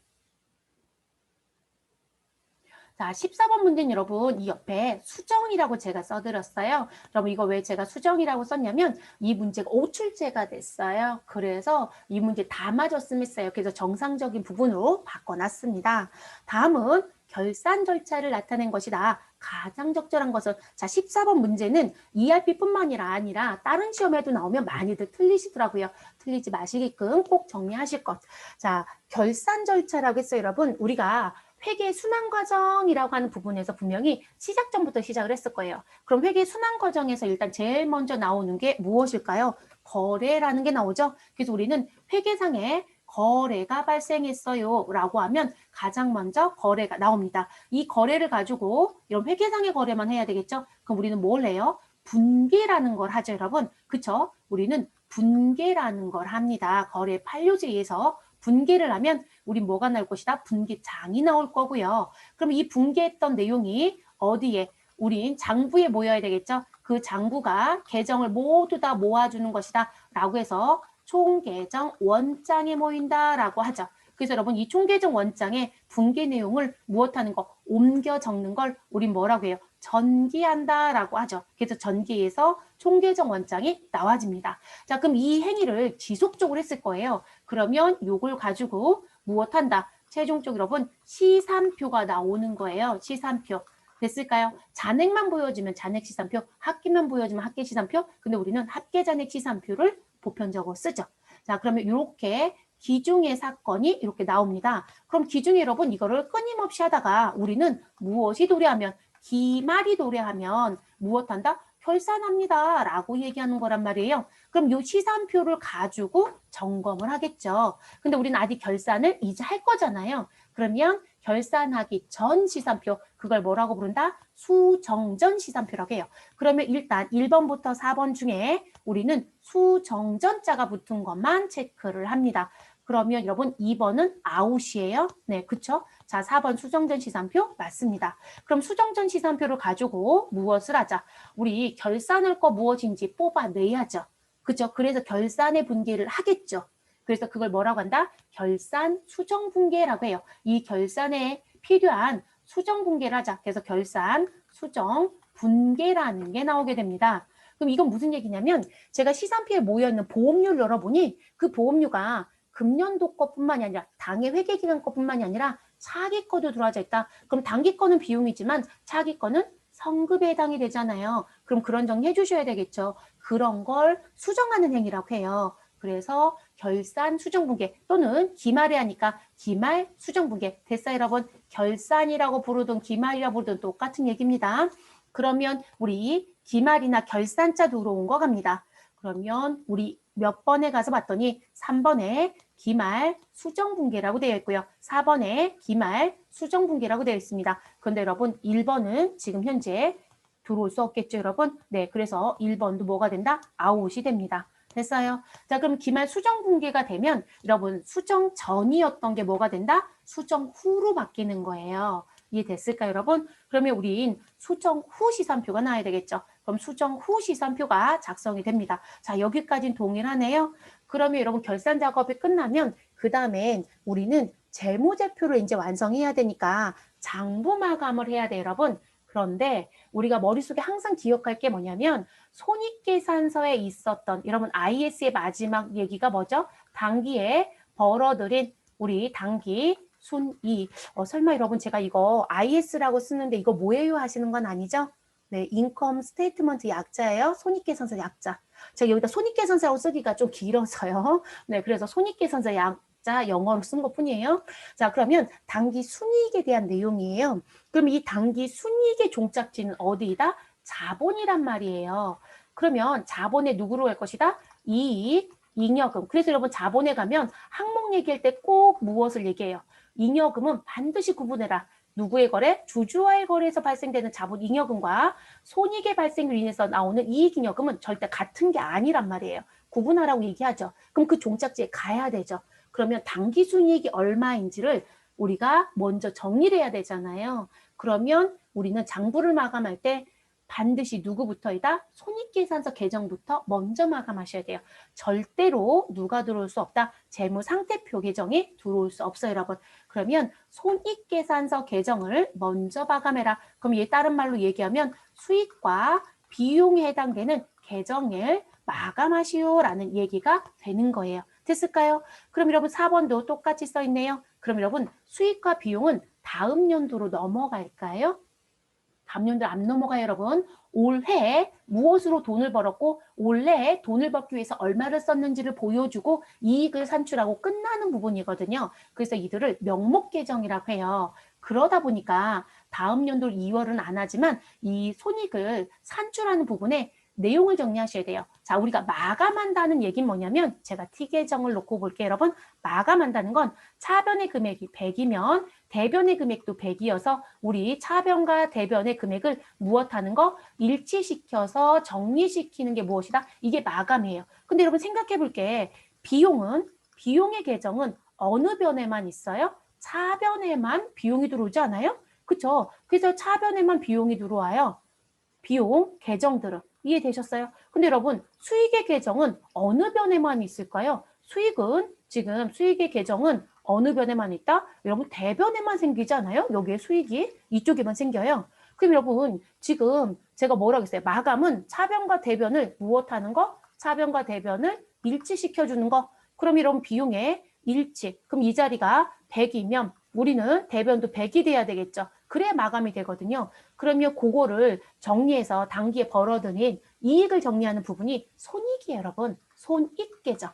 자, 14번 문제는 여러분 이 옆에 수정이라고 제가 써드렸어요. 여러분 이거 왜 제가 수정이라고 썼냐면 이 문제가 오출제가 됐어요. 그래서 이 문제 다 맞았으면 했어요. 그래서 정상적인 부분으로 바꿔놨습니다. 다음은 결산 절차를 나타낸 것이다. 가장 적절한 것은 자 14번 문제는 ERP뿐만 아니라 다른 시험에도 나오면 많이들 틀리시더라고요. 틀리지 마시게끔 꼭 정리하실 것. 자, 결산 절차라고 했어요, 여러분. 우리가 회계 순환 과정이라고 하는 부분에서 분명히 시작 전부터 시작을 했을 거예요. 그럼 회계 순환 과정에서 일단 제일 먼저 나오는 게 무엇일까요? 거래라는 게 나오죠. 그래서 우리는 회계상에 거래가 발생했어요 라고 하면 가장 먼저 거래가 나옵니다. 이 거래를 가지고 이런 회계상의 거래만 해야 되겠죠? 그럼 우리는 뭘 해요? 분계라는 걸 하죠, 여러분. 그쵸? 우리는 분계라는 걸 합니다. 거래 판료제에서 분계를 하면 우린 뭐가 나올 것이다? 분계장이 나올 거고요. 그럼 이 분계했던 내용이 어디에? 우린 장부에 모여야 되겠죠? 그 장부가 계정을 모두 다 모아주는 것이다 라고 해서 총계정 원장에 모인다 라고 하죠. 그래서 여러분 이 총계정 원장에 분계 내용을 무엇하는 거? 옮겨 적는 걸 우린 뭐라고 해요? 전기한다 라고 하죠. 그래서 전기에서 총계정 원장이 나와집니다. 자, 그럼 이 행위를 지속적으로 했을 거예요. 그러면 요걸 가지고 무엇한다? 최종적으로 여러분 시산표가 나오는 거예요. 시산표. 됐을까요? 잔액만 보여주면 잔액 시산표, 합계만 보여주면 합계 시산표. 근데 우리는 합계 잔액 시산표를 보편적으로 쓰죠. 자, 그러면 이렇게 기중의 사건이 이렇게 나옵니다. 그럼 기중에 여러분 이거를 끊임없이 하다가 우리는 무엇이 도래하면 기말이 도래하면 무엇한다? 결산합니다 라고 얘기하는 거란 말이에요. 그럼 이 시산표를 가지고 점검을 하겠죠. 근데 우리는 아직 결산을 이제 할 거잖아요. 그러면 결산하기 전 시산표, 그걸 뭐라고 부른다? 수정전 시산표라고 해요. 그러면 일단 1번부터 4번 중에 우리는 수정전자가 붙은 것만 체크를 합니다. 그러면 여러분 2번은 아웃이에요. 네, 그쵸? 자, 4번 수정전 시산표 맞습니다. 그럼 수정전 시산표를 가지고 무엇을 하자? 우리 결산할 거 무엇인지 뽑아내야죠. 그죠? 그래서 결산의 분계를 하겠죠. 그래서 그걸 뭐라고 한다? 결산 수정 분계라고 해요. 이 결산에 필요한 수정 분계를 하자. 그래서 결산 수정 분계라는 게 나오게 됩니다. 그럼 이건 무슨 얘기냐면 제가 시산표에 모여있는 보험료를 열어보니 그 보험료가 금년도 것뿐만이 아니라 당해 회계기간 것뿐만이 아니라 차기 거도 들어와져 있다. 그럼 단기 거는 비용이지만 차기 거는 성급에 해당이 되잖아요. 그럼 그런 정리해 주셔야 되겠죠. 그런 걸 수정하는 행위라고 해요. 그래서 결산 수정분계 또는 기말에 하니까 기말 수정분계. 됐어요, 여러분? 결산이라고 부르든 기말이라고 부르든 똑같은 얘기입니다. 그러면 우리 기말이나 결산자 들어온 거 갑니다. 그러면 우리 몇 번에 가서 봤더니 3번에 기말 수정분계라고 되어 있고요. 4번에 기말 수정분계라고 되어 있습니다. 그런데 여러분 1번은 지금 현재 들어올 수 없겠죠, 여러분? 네, 그래서 1번도 뭐가 된다? 아웃이 됩니다. 됐어요? 자, 그럼 기말 수정분계가 되면 여러분 수정 전이었던 게 뭐가 된다? 수정 후로 바뀌는 거예요. 이해됐을까요, 여러분? 그러면 우린 수정 후 시산표가 나와야 되겠죠. 그럼 수정 후 시산표가 작성이 됩니다. 자, 여기까지는 동일하네요. 그러면 여러분 결산 작업이 끝나면 그 다음엔 우리는 재무제표를 이제 완성해야 되니까 장부 마감을 해야 돼요, 여러분. 그런데 우리가 머릿속에 항상 기억할 게 뭐냐면 손익계산서에 있었던 여러분 IS의 마지막 얘기가 뭐죠? 당기에 벌어들인 우리 당기 순이익. 설마 여러분 제가 이거 IS라고 쓰는데 이거 뭐예요 하시는 건 아니죠? 네, 인컴 스테이트먼트 약자예요. 손익계산서 약자. 제가 여기다 손익계산서라고 쓰기가 좀 길어서요. 네, 그래서 손익계산서 약자 영어로 쓴 것뿐이에요. 자, 그러면 당기 순이익에 대한 내용이에요. 그럼 이 당기 순이익의 종착지는 어디이다? 자본이란 말이에요. 그러면 자본에 누구로 갈 것이다? 이익, 잉여금. 그래서 여러분 자본에 가면 항목 얘기할 때 꼭 무엇을 얘기해요? 잉여금은 반드시 구분해라. 누구의 거래? 주주와의 거래에서 발생되는 자본 잉여금과 손익의 발생으로 인해서 나오는 이익잉여금은 절대 같은 게 아니란 말이에요. 구분하라고 얘기하죠. 그럼 그 종착지에 가야 되죠. 그러면 당기순이익이 얼마인지를 우리가 먼저 정리를 해야 되잖아요. 그러면 우리는 장부를 마감할 때 반드시 누구부터이다? 손익계산서 계정부터 먼저 마감하셔야 돼요. 절대로 누가 들어올 수 없다? 재무상태표 계정이 들어올 수 없어요, 여러분. 그러면 손익계산서 계정을 먼저 마감해라. 그럼 얘 다른 말로 얘기하면 수익과 비용에 해당되는 계정을 마감하시오라는 얘기가 되는 거예요. 됐을까요? 그럼 여러분 4번도 똑같이 써 있네요. 그럼 여러분 수익과 비용은 다음 연도로 넘어갈까요? 다음 연도 안 넘어가요, 여러분. 올해 무엇으로 돈을 벌었고 올해 돈을 벌기 위해서 얼마를 썼는지를 보여주고 이익을 산출하고 끝나는 부분이거든요. 그래서 이들을 명목 계정이라고 해요. 그러다 보니까 다음 연도 2월은 안 하지만 이 손익을 산출하는 부분에 내용을 정리하셔야 돼요. 자, 우리가 마감한다는 얘기는 뭐냐면 제가 T 계정을 놓고 볼게요, 여러분. 마감한다는 건 차변의 금액이 100이면 대변의 금액도 100이어서 우리 차변과 대변의 금액을 무엇하는 거? 일치시켜서 정리시키는 게 무엇이다? 이게 마감이에요. 근데 여러분 생각해 볼게. 비용의 계정은 어느 변에만 있어요? 차변에만 비용이 들어오지 않아요? 그쵸? 그래서 차변에만 비용이 들어와요. 비용 계정들은. 이해되셨어요? 근데 여러분 수익의 계정은 어느 변에만 있을까요? 지금 수익의 계정은 어느 변에만 있다? 여러분 대변에만 생기지 않아요? 여기에 수익이 이쪽에만 생겨요. 그럼 여러분 지금 제가 뭐라고 했어요? 마감은 차변과 대변을 무엇하는 거? 차변과 대변을 일치시켜주는 거. 그럼 여러분 비용의 일치. 그럼 이 자리가 100이면 우리는 대변도 100이 돼야 되겠죠. 그래야 마감이 되거든요. 그러면 그거를 정리해서 단기에 벌어들인 이익을 정리하는 부분이 손익이에요, 여러분. 손익 계정.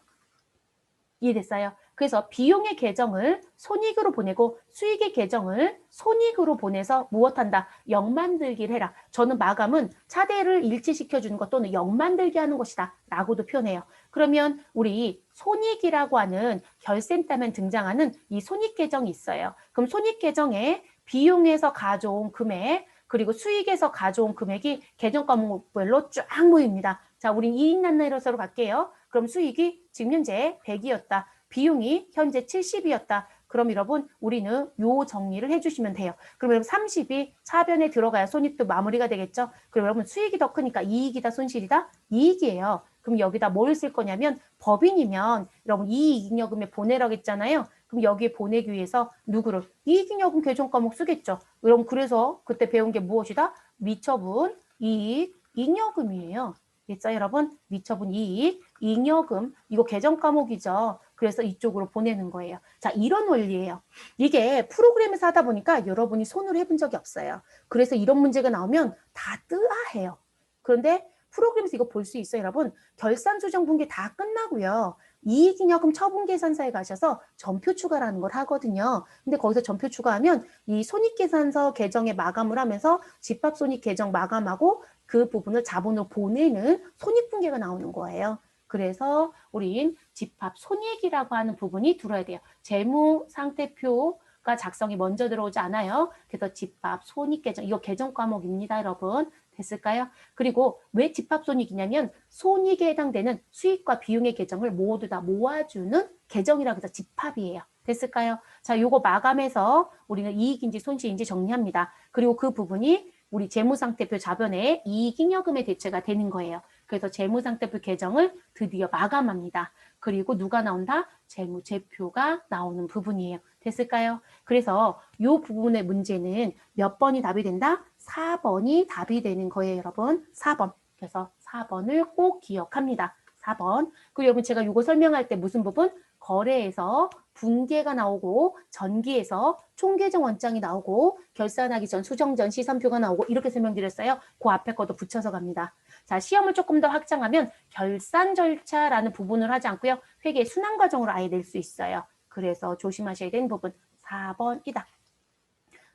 이해됐어요? 그래서 비용의 계정을 손익으로 보내고 수익의 계정을 손익으로 보내서 무엇한다? 영 만들기를 해라. 저는 마감은 차대를 일치시켜주는 것 또는 영 만들게 하는 것이다. 라고도 표현해요. 그러면 우리 손익이라고 하는 결센 따면 등장하는 이 손익 계정이 있어요. 그럼 손익 계정에 비용에서 가져온 금액 그리고 수익에서 가져온 금액이 계정 과목별로 쫙 모입니다. 자, 우린 이익 나누기로 갈게요. 그럼 수익이 지금 현재 100이었다. 비용이 현재 70이었다. 그럼 여러분 우리는 요 정리를 해주시면 돼요. 그럼 여러분 30이 차변에 들어가야 손익도 마무리가 되겠죠. 그럼 여러분 수익이 더 크니까 이익이다 손실이다? 이익이에요. 그럼 여기다 뭘 쓸 거냐면 법인이면 여러분 이익잉여금에 보내라고 했잖아요. 그럼 여기에 보내기 위해서 누구를? 이익잉여금 계정 과목 쓰겠죠. 여러분 그래서 그때 배운 게 무엇이다? 미처분 이익 잉여금이에요. 됐죠, 여러분? 미처분 이익, 잉여금, 이거 계정 과목이죠. 그래서 이쪽으로 보내는 거예요. 자, 이런 원리예요. 이게 프로그램에서 하다 보니까 여러분이 손으로 해본 적이 없어요. 그래서 이런 문제가 나오면 다 뜨아해요. 그런데 프로그램에서 이거 볼 수 있어요, 여러분. 결산 수정 분기 다 끝나고요. 이익잉여금 처분계산서에 가셔서 전표 추가라는 걸 하거든요. 근데 거기서 전표 추가하면 이 손익계산서 계정에 마감을 하면서 집합손익 계정 마감하고 그 부분을 자본으로 보내는 손익분계가 나오는 거예요. 그래서 우린 집합손익이라고 하는 부분이 들어야 돼요. 재무상태표가 작성이 먼저 들어오지 않아요. 그래서 집합손익계정, 이거 계정 과목입니다, 여러분. 됐을까요? 그리고 왜 집합손익이냐면 손익에 해당되는 수익과 비용의 계정을 모두 다 모아주는 계정이라고 해서 집합이에요. 됐을까요? 자, 요거 마감해서 우리는 이익인지 손실인지 정리합니다. 그리고 그 부분이 우리 재무상태표 자변에 이익잉여금의 대체가 되는 거예요. 그래서 재무상태표 계정을 드디어 마감합니다. 그리고 누가 나온다? 재무제표가 나오는 부분이에요. 됐을까요? 그래서 이 부분의 문제는 몇 번이 답이 된다? 4번이 답이 되는 거예요, 여러분. 4번. 그래서 4번을 꼭 기억합니다. 4번. 그리고 여러분 제가 이거 설명할 때 무슨 부분? 거래에서 분계가 나오고 전기에서 총계정 원장이 나오고 결산하기 전 수정전 시선표가 나오고 이렇게 설명드렸어요. 그 앞에 것도 붙여서 갑니다. 자, 시험을 조금 더 확장하면 결산 절차라는 부분을 하지 않고요. 회계 순환 과정으로 아예 낼 수 있어요. 그래서 조심하셔야 되는 부분 4번이다.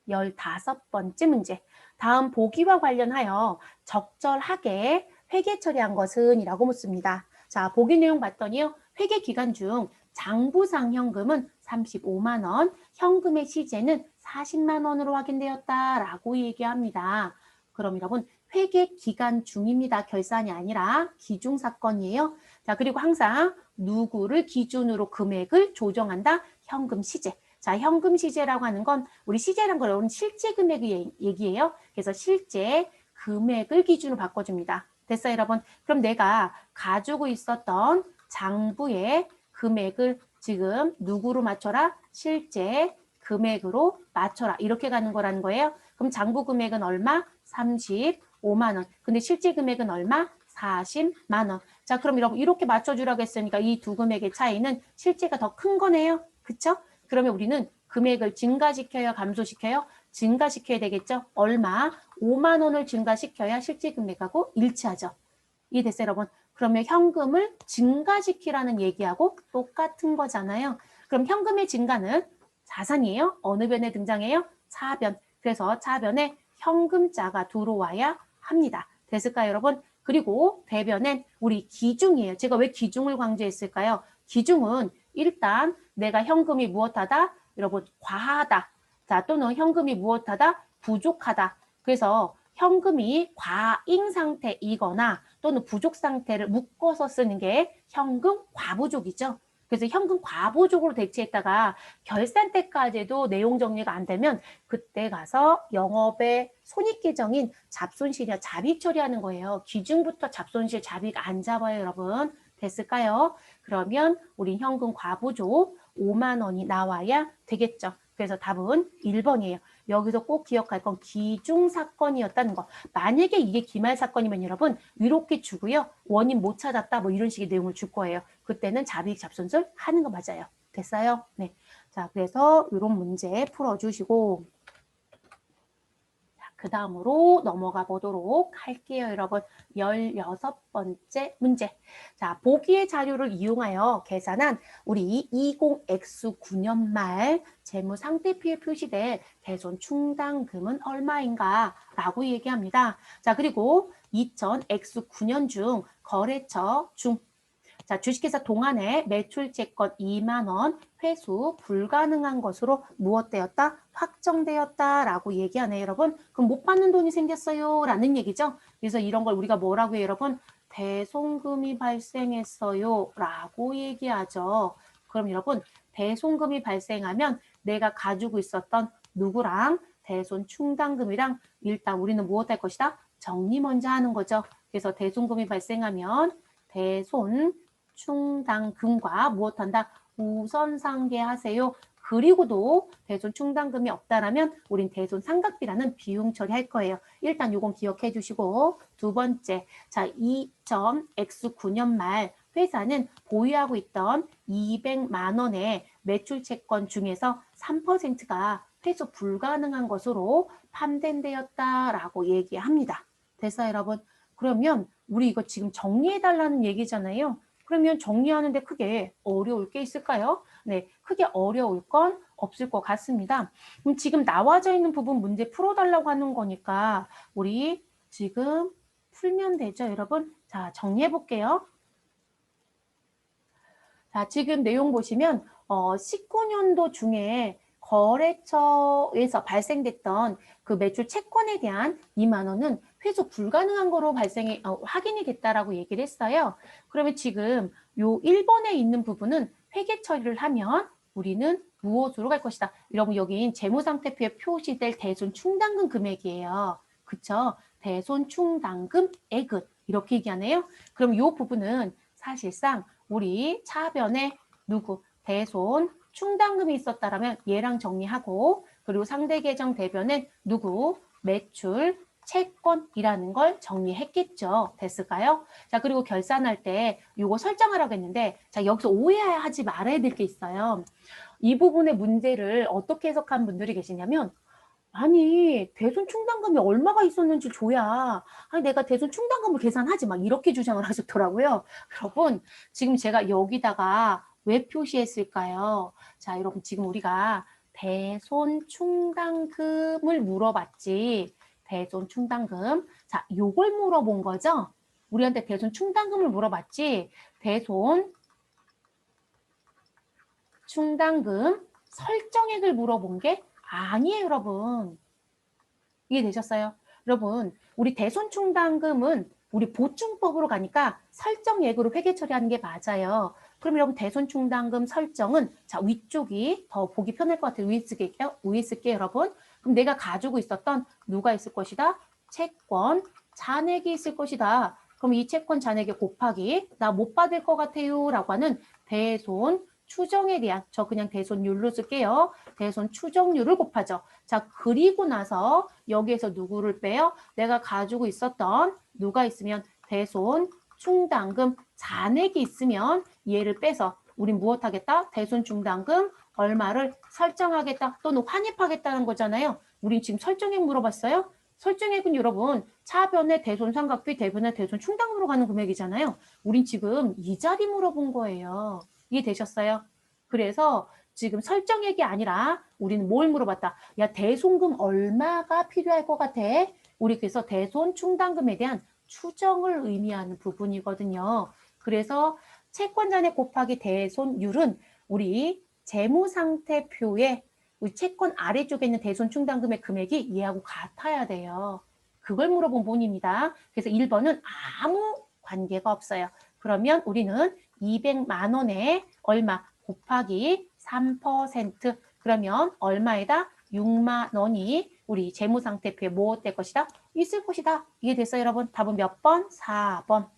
15번째 문제. 다음 보기와 관련하여 적절하게 회계 처리한 것은 이라고 묻습니다. 자, 보기 내용 봤더니요. 회계 기간 중 장부상 현금은 35만 원, 현금의 시제는 40만 원으로 확인되었다라고 얘기합니다. 그럼 여러분 회계 기간 중입니다. 결산이 아니라 기중 사건이에요. 자, 그리고 항상 누구를 기준으로 금액을 조정한다? 현금 시제. 자, 현금 시제라고 하는 건 우리 시제란 걸 여러분 실제 금액을 얘기해요. 그래서 실제 금액을 기준으로 바꿔줍니다. 됐어요, 여러분? 그럼 내가 가지고 있었던 장부의 금액을 지금 누구로 맞춰라? 실제 금액으로 맞춰라. 이렇게 가는 거라는 거예요. 그럼 장부 금액은 얼마? 35만 원. 근데 실제 금액은 얼마? 40만 원. 자, 그럼 여러분 이렇게 맞춰주라고 했으니까 이 두 금액의 차이는 실제가 더 큰 거네요. 그쵸? 그러면 우리는 금액을 증가시켜요? 감소시켜요? 증가시켜야 되겠죠? 얼마? 5만 원을 증가시켜야 실제 금액하고 일치하죠. 이해됐어요, 여러분? 그러면 현금을 증가시키라는 얘기하고 똑같은 거잖아요. 그럼 현금의 증가는 자산이에요? 어느 변에 등장해요? 차변. 그래서 차변에 현금자가 들어와야 합니다. 됐을까요, 여러분? 그리고 대변엔 우리 기중이에요. 제가 왜 기중을 강조했을까요? 기중은 일단 내가 현금이 무엇하다? 여러분, 과하다. 자, 또는 현금이 무엇하다? 부족하다. 그래서 현금이 과잉 상태이거나 또는 부족 상태를 묶어서 쓰는 게 현금 과부족이죠. 그래서 현금 과부족으로 대체했다가 결산 때까지도 내용 정리가 안 되면 그때 가서 영업의 손익 계정인 잡손실이나 잡익 처리하는 거예요. 기준부터 잡손실, 잡익 안 잡아요, 여러분. 됐을까요? 그러면 우리 현금 과부족 5만 원이 나와야 되겠죠. 그래서 답은 1번이에요. 여기서 꼭 기억할 건 기중 사건이었다는 거. 만약에 이게 기말 사건이면 여러분 이렇게 주고요. 원인 못 찾았다 뭐 이런 식의 내용을 줄 거예요. 그때는 잡이익 잡손실 하는 거 맞아요. 됐어요? 네. 자, 그래서 이런 문제 풀어주시고 그 다음으로 넘어가 보도록 할게요, 여러분. 16번째 문제. 자, 보기의 자료를 이용하여 계산한 우리 20X9년 말 재무상태표에 표시될 대손 충당금은 얼마인가? 라고 얘기합니다. 자, 그리고 2000X9년 중 거래처 중 자, 주식회사 동안에 매출채권 2만 원 회수 불가능한 것으로 무엇되었다? 확정되었다라고 얘기하네요, 여러분. 그럼 못 받는 돈이 생겼어요 라는 얘기죠. 그래서 이런 걸 우리가 뭐라고 해요, 여러분? 대손금이 발생했어요 라고 얘기하죠. 그럼 여러분, 대손금이 발생하면 내가 가지고 있었던 누구랑 대손 충당금이랑 일단 우리는 무엇 할 것이다? 정리 먼저 하는 거죠. 그래서 대손금이 발생하면 대손 충당금과 무엇한다? 우선 상계하세요. 그리고도 대손 충당금이 없다라면 우린 대손 상각비라는 비용 처리할 거예요. 일단 이건 기억해 주시고 두 번째, 자 2000X9년 말 회사는 보유하고 있던 200만 원의 매출 채권 중에서 3%가 회수 불가능한 것으로 판단되었다라고 얘기합니다. 됐어요, 여러분? 그러면 우리 이거 지금 정리해 달라는 얘기잖아요. 그러면 정리하는데 크게 어려울 게 있을까요? 네, 크게 어려울 건 없을 것 같습니다. 그럼 지금 나와져 있는 부분 문제 풀어달라고 하는 거니까 우리 지금 풀면 되죠, 여러분? 자, 정리해 볼게요. 자, 지금 내용 보시면 19년도 중에 거래처에서 발생됐던 그 매출 채권에 대한 2만 원은 회수 불가능한 거로 확인이 됐다라고 얘기를 했어요. 그러면 지금 요 1번에 있는 부분은 회계 처리를 하면 우리는 무엇으로 갈 것이다. 여러분 여긴 재무상태표에 표시될 대손 충당금 금액이에요. 그쵸? 대손 충당금 액은 이렇게 얘기하네요. 그럼 요 부분은 사실상 우리 차변에 누구 대손 충당금이 있었다라면 얘랑 정리하고 그리고 상대 계정 대변엔 누구 매출 채권이라는 걸 정리했겠죠. 됐을까요? 자, 그리고 결산할 때 이거 설정하라고 했는데 자, 여기서 오해하지 말아야 될 게 있어요. 이 부분의 문제를 어떻게 해석한 분들이 계시냐면 아니 대손 충당금이 얼마가 있었는지 줘야 아니 내가 대손 충당금을 계산하지 막 이렇게 주장을 하셨더라고요. 여러분 지금 제가 여기다가 왜 표시했을까요? 자 여러분 지금 우리가 대손 충당금을 물어봤지 대손 충당금 자 요걸 물어본 거죠? 우리한테 대손 충당금을 물어봤지 대손 충당금 설정액을 물어본 게 아니에요, 여러분. 이해되셨어요? 여러분, 우리 대손충당금은 우리 보충법으로 가니까 설정액으로 회계 처리하는 게 맞아요. 그럼 여러분 대손충당금 설정은 자 위쪽이 더 보기 편할 것 같아요. 위에 쓸게요. 위에 쓸게요, 여러분. 그럼 내가 가지고 있었던 누가 있을 것이다? 채권, 잔액이 있을 것이다. 그럼 이 채권 잔액에 곱하기 나 못 받을 것 같아요 라고 하는 대손 추정에 대한 저 그냥 대손율로 쓸게요. 대손 추정률을 곱하죠. 자 그리고 나서 여기에서 누구를 빼요? 내가 가지고 있었던 누가 있으면 대손 충당금 잔액이 있으면 얘를 빼서 우린 무엇 하겠다? 대손 충당금 얼마를 설정하겠다 또는 환입하겠다는 거잖아요. 우린 지금 설정액 물어봤어요. 설정액은 여러분 차변의 대손 삼각비 대변의 대손 충당금으로 가는 금액이잖아요. 우린 지금 이 자리 물어본 거예요. 이해되셨어요? 그래서 지금 설정액이 아니라 우리는 뭘 물어봤다. 야 대손금 얼마가 필요할 것 같아? 우리 그래서 대손 충당금에 대한 추정을 의미하는 부분이거든요. 그래서 채권잔액 곱하기 대손율은 우리 재무상태표에 우리 채권 아래쪽에 있는 대손 충당금의 금액이 얘하고 같아야 돼요. 그걸 물어본 본입니다. 그래서 1번은 아무 관계가 없어요. 그러면 우리는 200만 원에 얼마 곱하기 3% 그러면 얼마에다 6만 원이 우리 재무상태표에 뭐 될 것이다? 있을 것이다. 이해됐어요, 여러분? 답은 몇 번? 4번.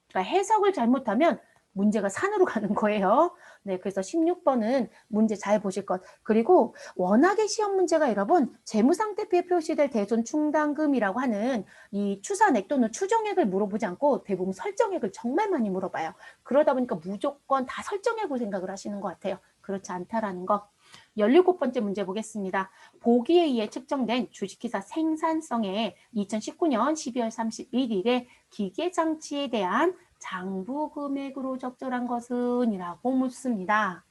그러니까 해석을 잘못하면 문제가 산으로 가는 거예요. 네, 그래서 16번은 문제 잘 보실 것. 그리고 워낙에 시험 문제가 여러분 재무상태표에 표시될 대손 충당금이라고 하는 이 추산액 또는 추정액을 물어보지 않고 대부분 설정액을 정말 많이 물어봐요. 그러다 보니까 무조건 다 설정액으로 생각을 하시는 것 같아요. 그렇지 않다라는 거. 17번째 문제 보겠습니다. 보기에 의해 측정된 주식회사 생산성의 2019년 12월 31일에 기계장치에 대한 장부 금액으로 적절한 것은? 이라고 묻습니다.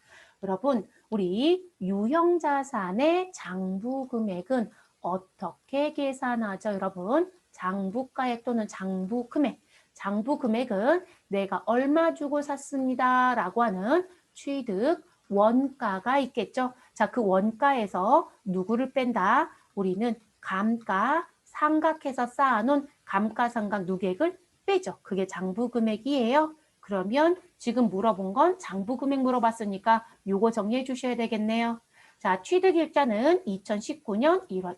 여러분, 우리 유형자산의 장부 금액은 어떻게 계산하죠, 여러분? 장부가액 또는 장부 금액. 장부 금액은 내가 얼마 주고 샀습니다. 라고 하는 취득 원가가 있겠죠. 자, 그 원가에서 누구를 뺀다? 우리는 감가, 상각해서 쌓아놓은 감가상각 누객을 빼죠. 그게 장부금액이에요. 그러면 지금 물어본 건 장부금액 물어봤으니까 요거 정리해 주셔야 되겠네요. 자, 취득일자는 2018년 1월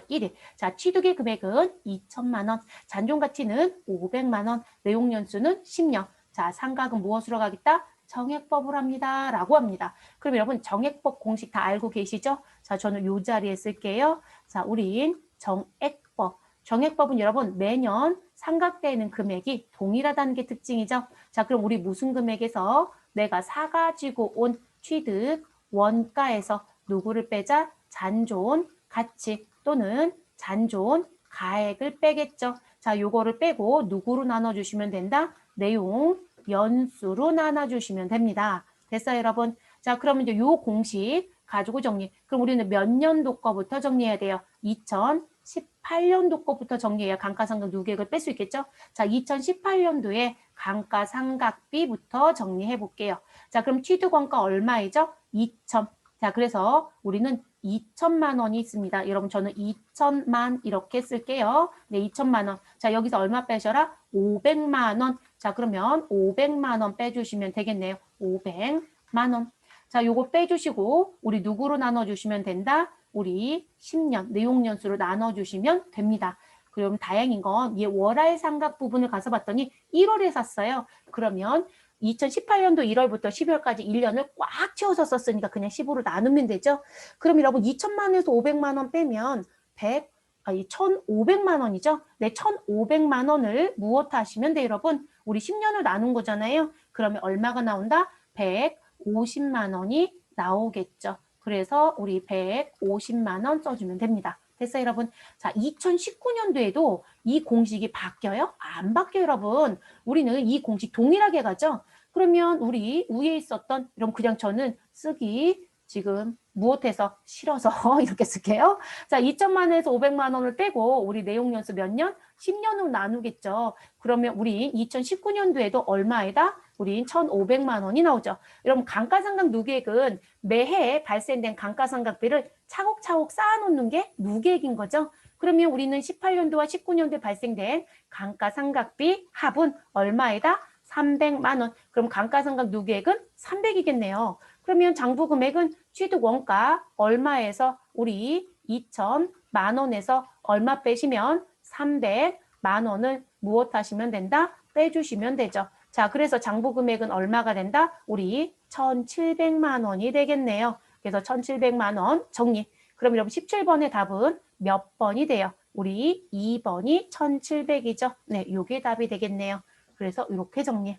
1일. 자, 취득의 금액은 2천만 원. 잔존가치는 500만 원. 내용연수는 10년. 자, 상각은 무엇으로 가겠다? 정액법을 합니다. 라고 합니다. 그럼 여러분 정액법 공식 다 알고 계시죠? 자, 저는 요 자리에 쓸게요. 자, 우린 정액법. 정액법은 여러분 매년 상각되는 금액이 동일하다는 게 특징이죠. 자, 그럼 우리 무슨 금액에서 내가 사가지고 온 취득 원가에서 누구를 빼자? 잔존 가치 또는 잔존 가액을 빼겠죠. 자, 요거를 빼고 누구로 나눠주시면 된다? 내용, 연수로 나눠주시면 됩니다. 됐어요, 여러분? 자, 그러면 이제 요 공식 가지고 정리. 그럼 우리는 몇 년도 거부터 정리해야 돼요? 2018년도 거부터 정리해야 감가상각 누계액을 뺄 수 있겠죠? 자, 2018년도에 감가상각비부터 정리해 볼게요. 자, 그럼 취득원가 얼마이죠? 2천. 자, 그래서 우리는 2천만 원이 있습니다. 여러분, 저는 2천만 이렇게 쓸게요. 네, 2천만 원. 자, 여기서 얼마 빼셔라? 500만 원. 자, 그러면 500만 원 빼주시면 되겠네요. 500만 원. 자, 요거 빼주시고 우리 누구로 나눠주시면 된다? 우리 10년, 내용연수로 나눠주시면 됩니다. 그럼 다행인 건 얘 월할 상각 부분을 가서 봤더니 1월에 샀어요. 그러면 2018년도 1월부터 12월까지 1년을 꽉 채워서 썼으니까 그냥 15로 나누면 되죠. 그럼 여러분 2천만 원에서 500만 원 빼면 1,500만 원이죠. 네, 1,500만 원을 무엇하시면 돼요, 여러분? 우리 10년을 나눈 거잖아요. 그러면 얼마가 나온다? 150만 원이 나오겠죠. 그래서 우리 150만 원 써주면 됩니다. 됐어요, 여러분? 자, 2019년도에도 이 공식이 바뀌어요? 안 바뀌어요, 여러분. 우리는 이 공식 동일하게 가죠. 그러면 우리 위에 있었던, 그럼 그냥 저는 쓰기 지금 무엇해서 싫어서 이렇게 쓸게요. 자, 2천만 원에서 500만 원을 빼고 우리 내용연수 몇 년? 10년으로 나누겠죠. 그러면 우리 2019년도에도 얼마에다? 우린 1,500만 원이 나오죠. 여러분, 감가상각 누계액은 매해 발생된 감가상각비를 차곡차곡 쌓아놓는 게 누계액인 거죠. 그러면 우리는 18년도와 19년도에 발생된 감가상각비 합은 얼마에다? 300만 원. 그럼 감가상각 누계액은 300이겠네요. 그러면 장부금액은 취득원가 얼마에서 우리 2천만 원에서 얼마 빼시면 300만 원을 무엇하시면 된다? 빼주시면 되죠. 자, 그래서 장부금액은 얼마가 된다? 우리 1,700만 원이 되겠네요. 그래서 1,700만 원 정리. 그럼 여러분 17번의 답은 몇 번이 돼요? 우리 2번이 1,700이죠. 네, 요게 답이 되겠네요. 그래서 이렇게 정리.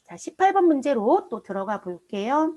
자, 18번 문제로 또 들어가 볼게요.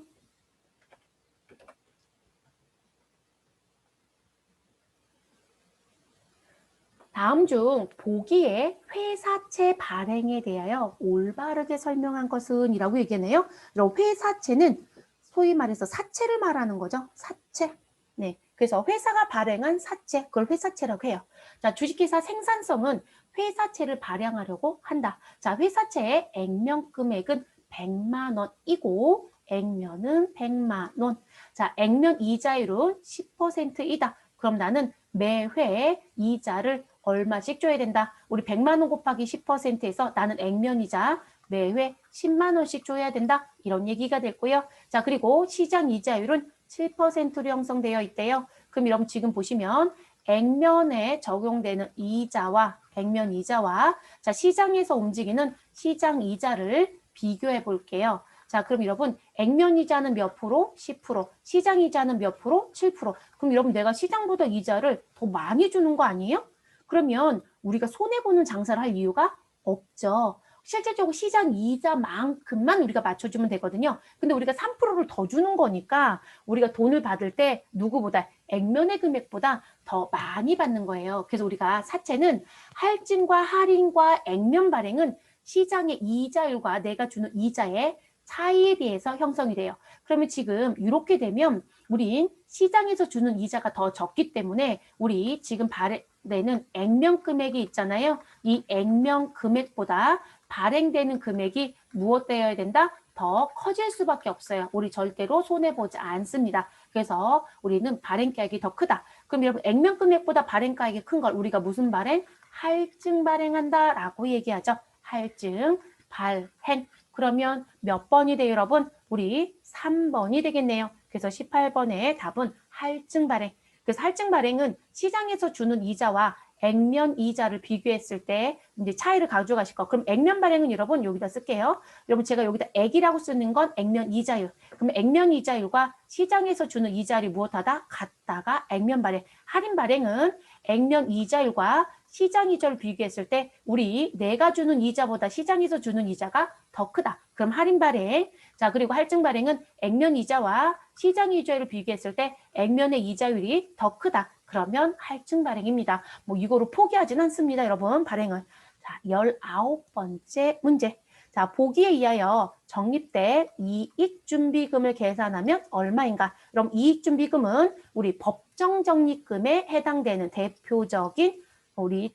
다음 중 보기에 회사채 발행에 대하여 올바르게 설명한 것은 이라고 얘기하네요. 그럼 회사채는 소위 말해서 사채를 말하는 거죠. 사채. 네. 그래서 회사가 발행한 사채, 그걸 회사채라고 해요. 자, 주식회사 생산성은 회사채를 발행하려고 한다. 자, 회사채의 액면 금액은 100만 원이고 액면은 100만 원. 자, 액면 이자율은 10%이다. 그럼 나는 매회 이자를 얼마씩 줘야 된다. 우리 100만 원 곱하기 10%에서 나는 액면이자 매회 10만 원씩 줘야 된다. 이런 얘기가 됐고요. 자, 그리고 시장 이자율은 7%로 형성되어 있대요. 그럼 여러분 지금 보시면 액면에 적용되는 이자와 액면 이자와 자, 시장에서 움직이는 시장 이자를 비교해 볼게요. 자, 그럼 여러분 액면 이자는 몇 프로? 10%. 시장 이자는 몇 프로? 7%. 그럼 여러분 내가 시장보다 이자를 더 많이 주는 거 아니에요? 그러면 우리가 손해보는 장사를 할 이유가 없죠. 실질적으로 시장 이자만큼만 우리가 맞춰주면 되거든요. 근데 우리가 3%를 더 주는 거니까 우리가 돈을 받을 때 누구보다 액면의 금액보다 더 많이 받는 거예요. 그래서 우리가 사채는 할증과 할인과 액면 발행은 시장의 이자율과 내가 주는 이자의 차이에 비해서 형성이 돼요. 그러면 지금 이렇게 되면 우린 시장에서 주는 이자가 더 적기 때문에 우리 지금 발행되는 액면 금액이 있잖아요. 이 액면 금액보다 발행되는 금액이 무엇되어야 된다? 더 커질 수밖에 없어요. 우리 절대로 손해보지 않습니다. 그래서 우리는 발행가액이 더 크다. 그럼 여러분 액면 금액보다 발행가액이 큰 걸 우리가 무슨 발행? 할증 발행한다라고 얘기하죠. 할증 발행. 그러면 몇 번이 돼요, 여러분? 우리 3번이 되겠네요. 그래서 18번의 답은 할증 발행. 그래서 할증 발행은 시장에서 주는 이자와 액면 이자를 비교했을 때 이제 차이를 가져가실 거. 그럼 액면 발행은 여러분 여기다 쓸게요. 여러분 제가 여기다 액이라고 쓰는 건 액면 이자율. 그럼 액면 이자율과 시장에서 주는 이자율이 무엇하다? 같다가 액면 발행. 할인 발행은 액면 이자율과 시장 이자를 비교했을 때 우리 내가 주는 이자보다 시장에서 주는 이자가 더 크다. 그럼 할인 발행. 자, 그리고 할증 발행은 액면 이자와 시장 이자율을 비교했을 때 액면의 이자율이 더 크다. 그러면 할증 발행입니다. 뭐 이거로 포기하진 않습니다, 여러분. 발행은. 자, 19번째 문제. 자, 보기에 의하여 적립된 이익준비금을 계산하면 얼마인가? 그럼 이익준비금은 우리 법정 적립금에 해당되는 대표적인 우리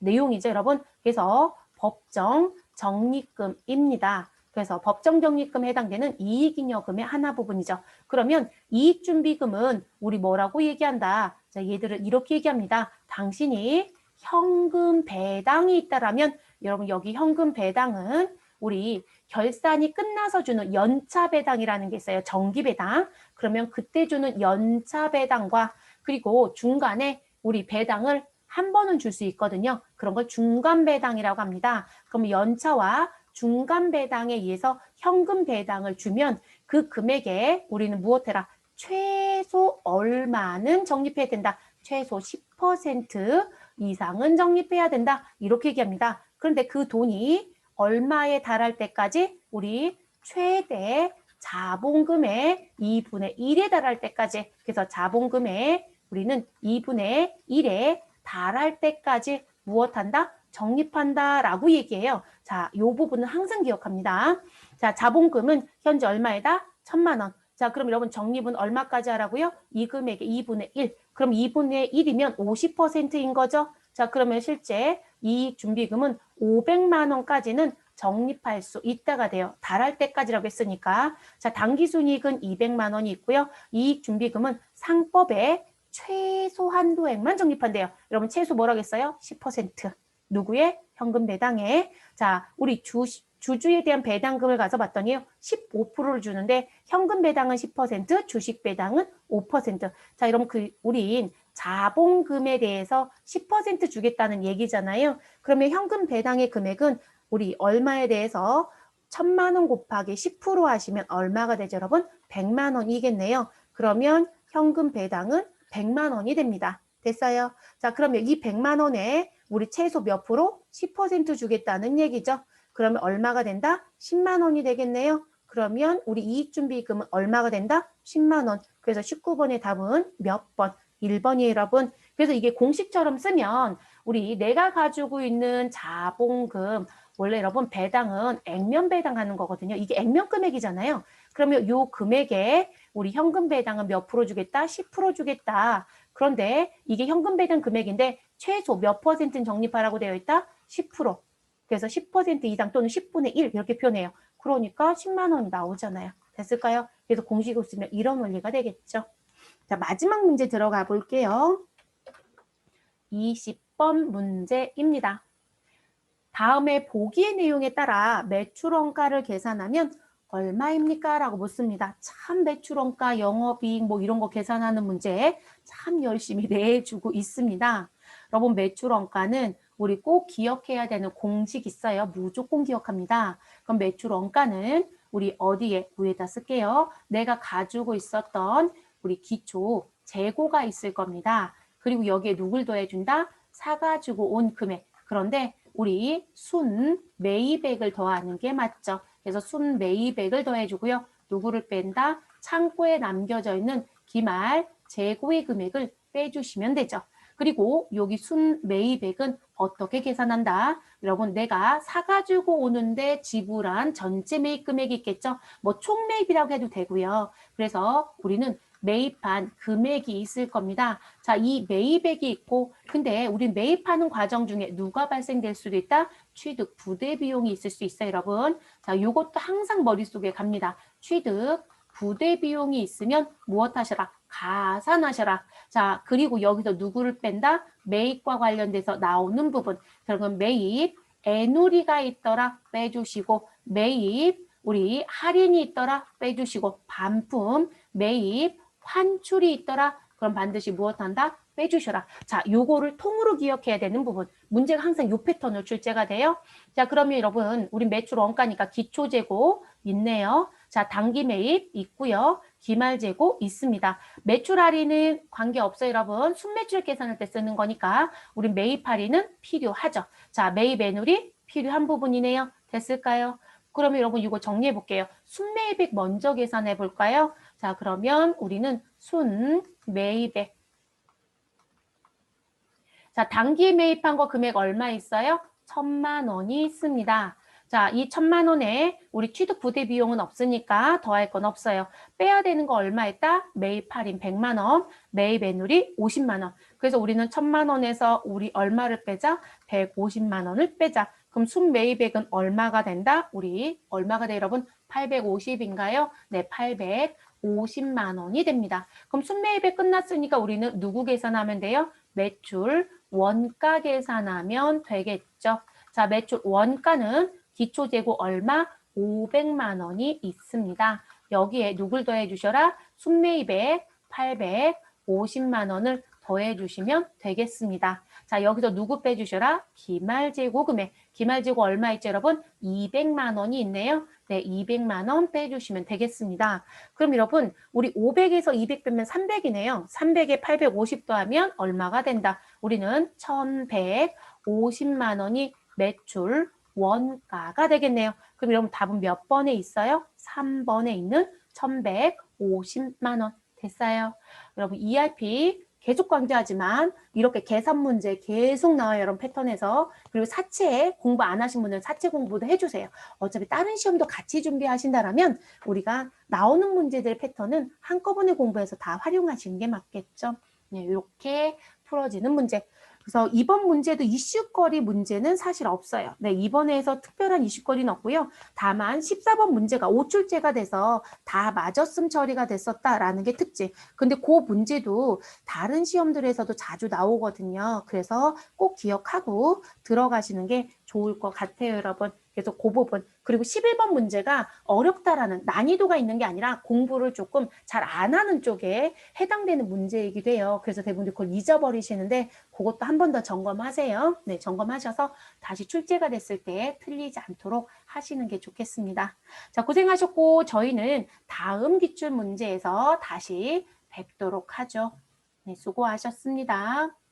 내용이죠, 여러분. 그래서 법정 적립금입니다. 그래서 법정 적립금에 해당되는 이익잉여금의 하나 부분이죠. 그러면 이익준비금은 우리 뭐라고 얘기한다? 자, 얘들을 이렇게 얘기합니다. 당신이 현금 배당이 있다라면 여러분 여기 현금 배당은 우리 결산이 끝나서 주는 연차 배당이라는 게 있어요. 정기 배당. 그러면 그때 주는 연차 배당과 그리고 중간에 우리 배당을 한 번은 줄 수 있거든요. 그런 걸 중간 배당이라고 합니다. 그럼 연차와 중간 배당에 의해서 현금 배당을 주면 그 금액에 우리는 무엇해라? 최소 얼마는 적립해야 된다. 최소 10% 이상은 적립해야 된다. 이렇게 얘기합니다. 그런데 그 돈이 얼마에 달할 때까지 우리 최대 자본금의 2분의 1에 달할 때까지 그래서 자본금의 우리는 2분의 1에 달할 때까지 무엇한다? 적립한다라고 얘기해요. 자, 이 부분은 항상 기억합니다. 자, 자본금은 현재 얼마에다? 1,000만 원. 자, 그럼 여러분 적립은 얼마까지 하라고요? 이 금액의 2분의 1. 그럼 2분의 1이면 50%인 거죠? 자, 그러면 실제 이익준비금은 500만 원까지는 적립할 수 있다가 돼요. 달할 때까지라고 했으니까. 자, 당기순이익은 200만 원이 있고요. 이익준비금은 상법에 최소 한도액만 적립한대요. 여러분 최소 뭐라고 했어요? 10%. 누구의? 현금 배당에. 자, 우리 주주에 대한 배당금을 가서 봤더니요. 15%를 주는데 현금 배당은 10%, 주식 배당은 5%. 자, 여러분 우린 자본금에 대해서 10% 주겠다는 얘기잖아요. 그러면 현금 배당의 금액은 우리 얼마에 대해서 1,000만 원 곱하기 10% 하시면 얼마가 되죠, 여러분? 100만 원이겠네요. 그러면 현금 배당은 100만 원이 됩니다. 됐어요? 자, 그러면 이 100만 원에 우리 최소 몇 프로? 10% 주겠다는 얘기죠. 그러면 얼마가 된다? 10만 원이 되겠네요. 그러면 우리 이익준비금은 얼마가 된다? 10만 원. 그래서 19번의 답은 몇 번? 1번이에요, 여러분. 그래서 이게 공식처럼 쓰면 우리 내가 가지고 있는 자본금 원래 여러분 배당은 액면 배당하는 거거든요. 이게 액면 금액이잖아요. 그러면 요 금액에 우리 현금 배당은 몇 프로 주겠다? 10% 주겠다. 그런데 이게 현금 배당 금액인데 최소 몇 퍼센트는 적립하라고 되어 있다? 10%. 그래서 10% 이상 또는 10분의 1 이렇게 표현해요. 그러니까 10만 원이 나오잖아요. 됐을까요? 그래서 공식을 쓰면 이런 원리가 되겠죠. 자, 마지막 문제 들어가 볼게요. 20번 문제입니다. 다음에 보기의 내용에 따라 매출원가를 계산하면 얼마입니까? 라고 묻습니다. 참 매출원가, 영업이익 뭐 이런 거 계산하는 문제 참 열심히 내주고 있습니다. 여러분 매출원가는 우리 꼭 기억해야 되는 공식 있어요. 무조건 기억합니다. 그럼 매출원가는 우리 어디에? 위에다 쓸게요. 내가 가지고 있었던 우리 기초 재고가 있을 겁니다. 그리고 여기에 누굴 더해준다? 사가지고 온 금액. 그런데 우리 순 매입액을 더하는 게 맞죠. 그래서 순 매입액을 더해주고요. 누구를 뺀다? 창고에 남겨져 있는 기말 재고의 금액을 빼주시면 되죠. 그리고 여기 순 매입액은 어떻게 계산한다? 여러분 내가 사가지고 오는데 지불한 전체 매입 금액이 있겠죠. 뭐 총 매입이라고 해도 되고요. 그래서 우리는 매입한 금액이 있을 겁니다. 자, 이 매입액이 있고 근데 우리 매입하는 과정 중에 누가 발생될 수도 있다? 취득 부대 비용이 있을 수 있어요, 여러분. 자, 요것도 항상 머릿속에 갑니다. 취득 부대 비용이 있으면 무엇 하셔라? 가산하셔라. 자, 그리고 여기서 누구를 뺀다? 매입과 관련돼서 나오는 부분. 그러면 매입, 애누리가 있더라 빼주시고 매입, 우리 할인이 있더라 빼주시고 반품, 매입, 환출이 있더라 그럼 반드시 무엇한다? 빼주셔라. 자, 요거를 통으로 기억해야 되는 부분. 문제가 항상 요 패턴으로 출제가 돼요. 자, 그러면 여러분 우리 매출 원가니까 기초재고 있네요. 자, 단기 매입 있고요. 기말 재고 있습니다. 매출 할인은 관계없어요, 여러분. 순매출 계산할 때 쓰는 거니까 우리 매입 할인은 필요하죠. 자, 매입 애누리 필요한 부분이네요. 됐을까요? 그러면 여러분 이거 정리해 볼게요. 순매입액 먼저 계산해 볼까요? 자, 그러면 우리는 순매입액 자, 단기에 매입한 거 금액 얼마 있어요? 1,000만 원이 있습니다. 자, 이 1,000만 원에 우리 취득 부대 비용은 없으니까 더할 건 없어요. 빼야 되는 거 얼마 있다? 매입 할인 100만 원, 매입 애누리 50만 원. 그래서 우리는 1,000만 원에서 우리 얼마를 빼자? 150만 원을 빼자. 그럼 순매입액은 얼마가 된다? 우리 얼마가 돼요, 여러분? 850인가요? 네, 850만 원이 됩니다. 그럼 순매입액 끝났으니까 우리는 누구 계산하면 돼요? 매출 원가 계산하면 되겠죠. 자, 매출 원가는 기초재고 얼마? 500만 원이 있습니다. 여기에 누굴 더해 주셔라? 순매입액 850만 원을 더해 주시면 되겠습니다. 자, 여기서 누구 빼주셔라? 기말재고 금액. 기말재고 얼마 있죠, 여러분? 200만 원이 있네요. 네, 200만 원 빼주시면 되겠습니다. 그럼 여러분, 우리 500에서 200 빼면 300이네요. 300에 850 더하면 얼마가 된다? 우리는 1,150만 원이 매출 원가가 되겠네요. 그럼 여러분 답은 몇 번에 있어요? 3번에 있는 1,150만 원 됐어요. 여러분 ERP 계속 강조하지만 이렇게 계산 문제 계속 나와요. 여러분 패턴에서. 그리고 사채 공부 안 하신 분들은 사채 공부도 해주세요. 어차피 다른 시험도 같이 준비하신다면 우리가 나오는 문제들 패턴은 한꺼번에 공부해서 다 활용하시는 게 맞겠죠. 네, 이렇게 풀어지는 문제. 그래서 이번 문제도 이슈거리 문제는 사실 없어요. 네, 이번에서 특별한 이슈거리는 없고요. 다만 14번 문제가 5출제가 돼서 다 맞았음 처리가 됐었다라는 게 특징. 근데 그 문제도 다른 시험들에서도 자주 나오거든요. 그래서 꼭 기억하고 들어가시는 게 좋을 것 같아요, 여러분. 그래서 그 부분. 그리고 11번 문제가 어렵다라는 난이도가 있는 게 아니라 공부를 조금 잘 안 하는 쪽에 해당되는 문제이기도 해요. 그래서 대부분 그걸 잊어버리시는데 그것도 한 번 더 점검하세요. 네, 점검하셔서 다시 출제가 됐을 때 틀리지 않도록 하시는 게 좋겠습니다. 자, 고생하셨고 저희는 다음 기출 문제에서 다시 뵙도록 하죠. 네, 수고하셨습니다.